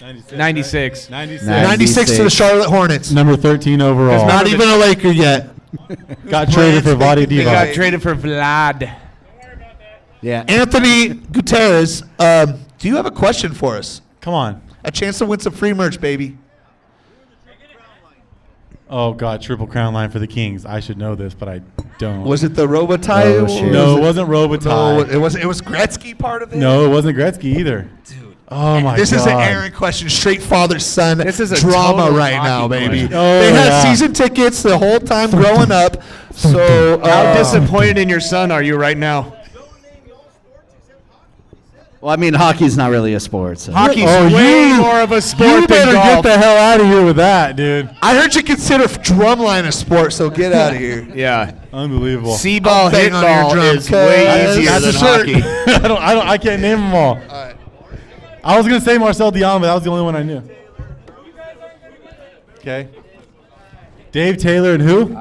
96. 96. 96 to the Charlotte Hornets. Number 13 overall. Not even a Laker yet. Got traded for Vlade They got Divac. traded for Vlad. Yeah. Anthony Gutierrez, do you have a question for us? Come on. A chance to win some free merch, baby. Oh God, Triple Crown line for the Kings. I should know this, but I don't. Was it the Robitaille? Oh, shit. No, it wasn't Robitaille. No, it was Gretzky part of it. No, it wasn't Gretzky either. Dude. Oh my This God. is an Aaron question, straight father son This is a drama total right hockey now, baby. question. Oh, They had yeah. season tickets the whole time growing up. So How disappointed in your son are you right now? Well, I mean, hockey's not really a sport. So. Hockey's Oh, way you- more of a sport You than better get golf. the hell out of here with that, dude. I heard you consider drumline a sport, so get out of here. Yeah. Unbelievable. C-ball, I'll bang on your hit-ball drum, is way cuz. easier That's than a shirt. hockey. I can't name them all. right. I was gonna say Marcel Dion, but that was the only one I knew. Okay. Dave Taylor and who?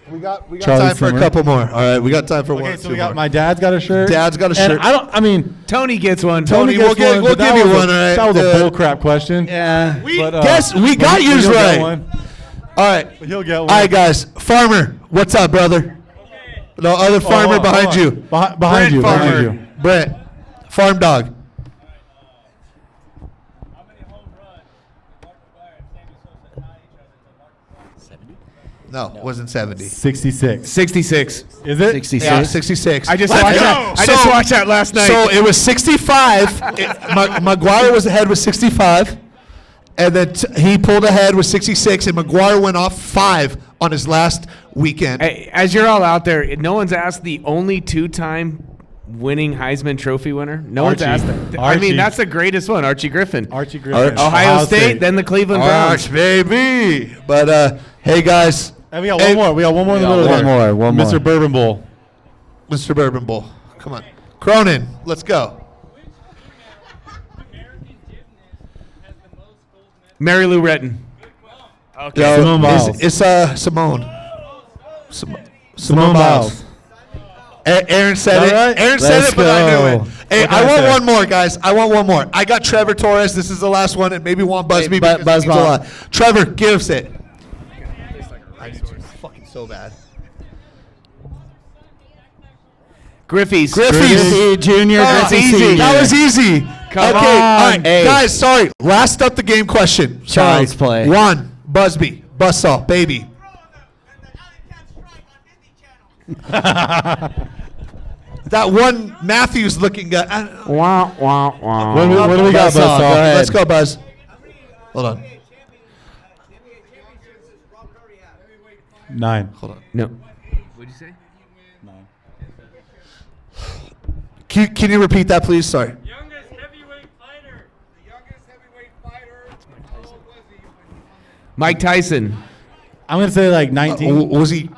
We got Charlie time for Simmer. a couple more. All right, we got time for one. Okay, or so two we got more. my dad's got a shirt. Dad's got a And shirt. I mean, Tony gets one. Tony, gets we'll but that give you was one, all right? That was a bull crap question. Yeah. But, Guess we got but yours he'll get right. one. All right. But he'll get one. All right, guys. Farmer, what's up, brother? The other farmer hold behind on. you. Behind Brent you. Farmer. Behind you. Brett, farm dog. No, it wasn't 70. 66. 66. Is it? 66. Yeah, 66. I just Let's watched go. that. I just watched that last night. So it was 65. McGuire was ahead with 65. And then he pulled ahead with 66. And McGuire went off 5 on his last weekend. Hey, as you're all out there, no one's asked the only two-time winning Heisman Trophy winner. No one's Archie. asked that. I Archie. mean, that's the greatest one, Archie Griffin. Archie Griffin. Ohio State, then the Cleveland Browns. Arch, baby. But, hey, guys. And we got Hey, one more. We got one more in the got middle one there. more, one more. Mr. Bourbon Bowl. Mr. Bourbon Bowl. Come on. Cronin, let's go. Mary Lou Retton. Okay. Yo, Simone Biles. It's Simone. Simone Biles. Aaron said All it. right. Aaron said Let's it, but I knew go. it. Hey, What did I I want say? one more, guys. I want one more. I got Trevor Torres. This is the last one, and maybe Juan Busby Hey, because it means a Buzzball. lot. Trevor, give us it. Fucking so bad. Griffey's. Griffey's. Griffey Jr. Oh, Griffey easy. Sr. That was easy. Come Okay, on. all right, Hey. guys. Sorry. Last up the game question. Child's Sorry. play. One, Busby, Buzzsaw, baby. Bro, and the Alley Cat Strike on Disney Channel. That one Matthews looking guy. Wah, wah, wah. What do we got, Buzzsaw, Buzzsaw? go ahead. Let's go, Buzz. Hold on. NBA championships does Rob Curry have? 9. Hold on. No. What'd you say? Can you repeat that, please? Sorry. Youngest heavyweight fighter. The youngest heavyweight fighter. How old was he? Mike Tyson. I'm gonna say like 19. Was he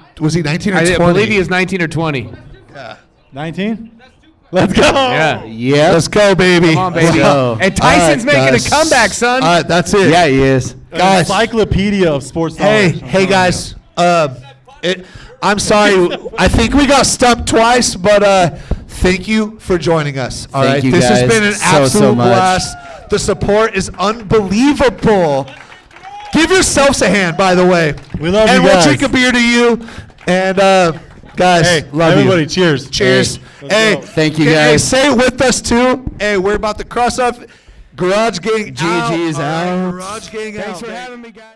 19 or 20? I believe he is 19 or 20. 19? Let's go. Yeah. Yeah. Let's go, baby. Come on, baby. go. And Tyson's All right, making guys. a comeback, son. All right, that's it. Yeah, he is. An Guys. encyclopedia of sports Hey, knowledge. hey, guys. I'm sorry. I think we got stumped twice, but thank you for joining us. All Thank right, you this has guys been an so absolute much. blast. The support is unbelievable. Give yourselves a hand, by the way. We love and you we'll guys. drink a beer to you. And guys, Hey, love everybody, you. cheers. Cheers. Let's Hey, go. Thank you, hey, guys. say it with us too. Hey, we're about to cross off. Garage Gang GG's out. All right, out. Garage Gang out. Thanks for having me, guys.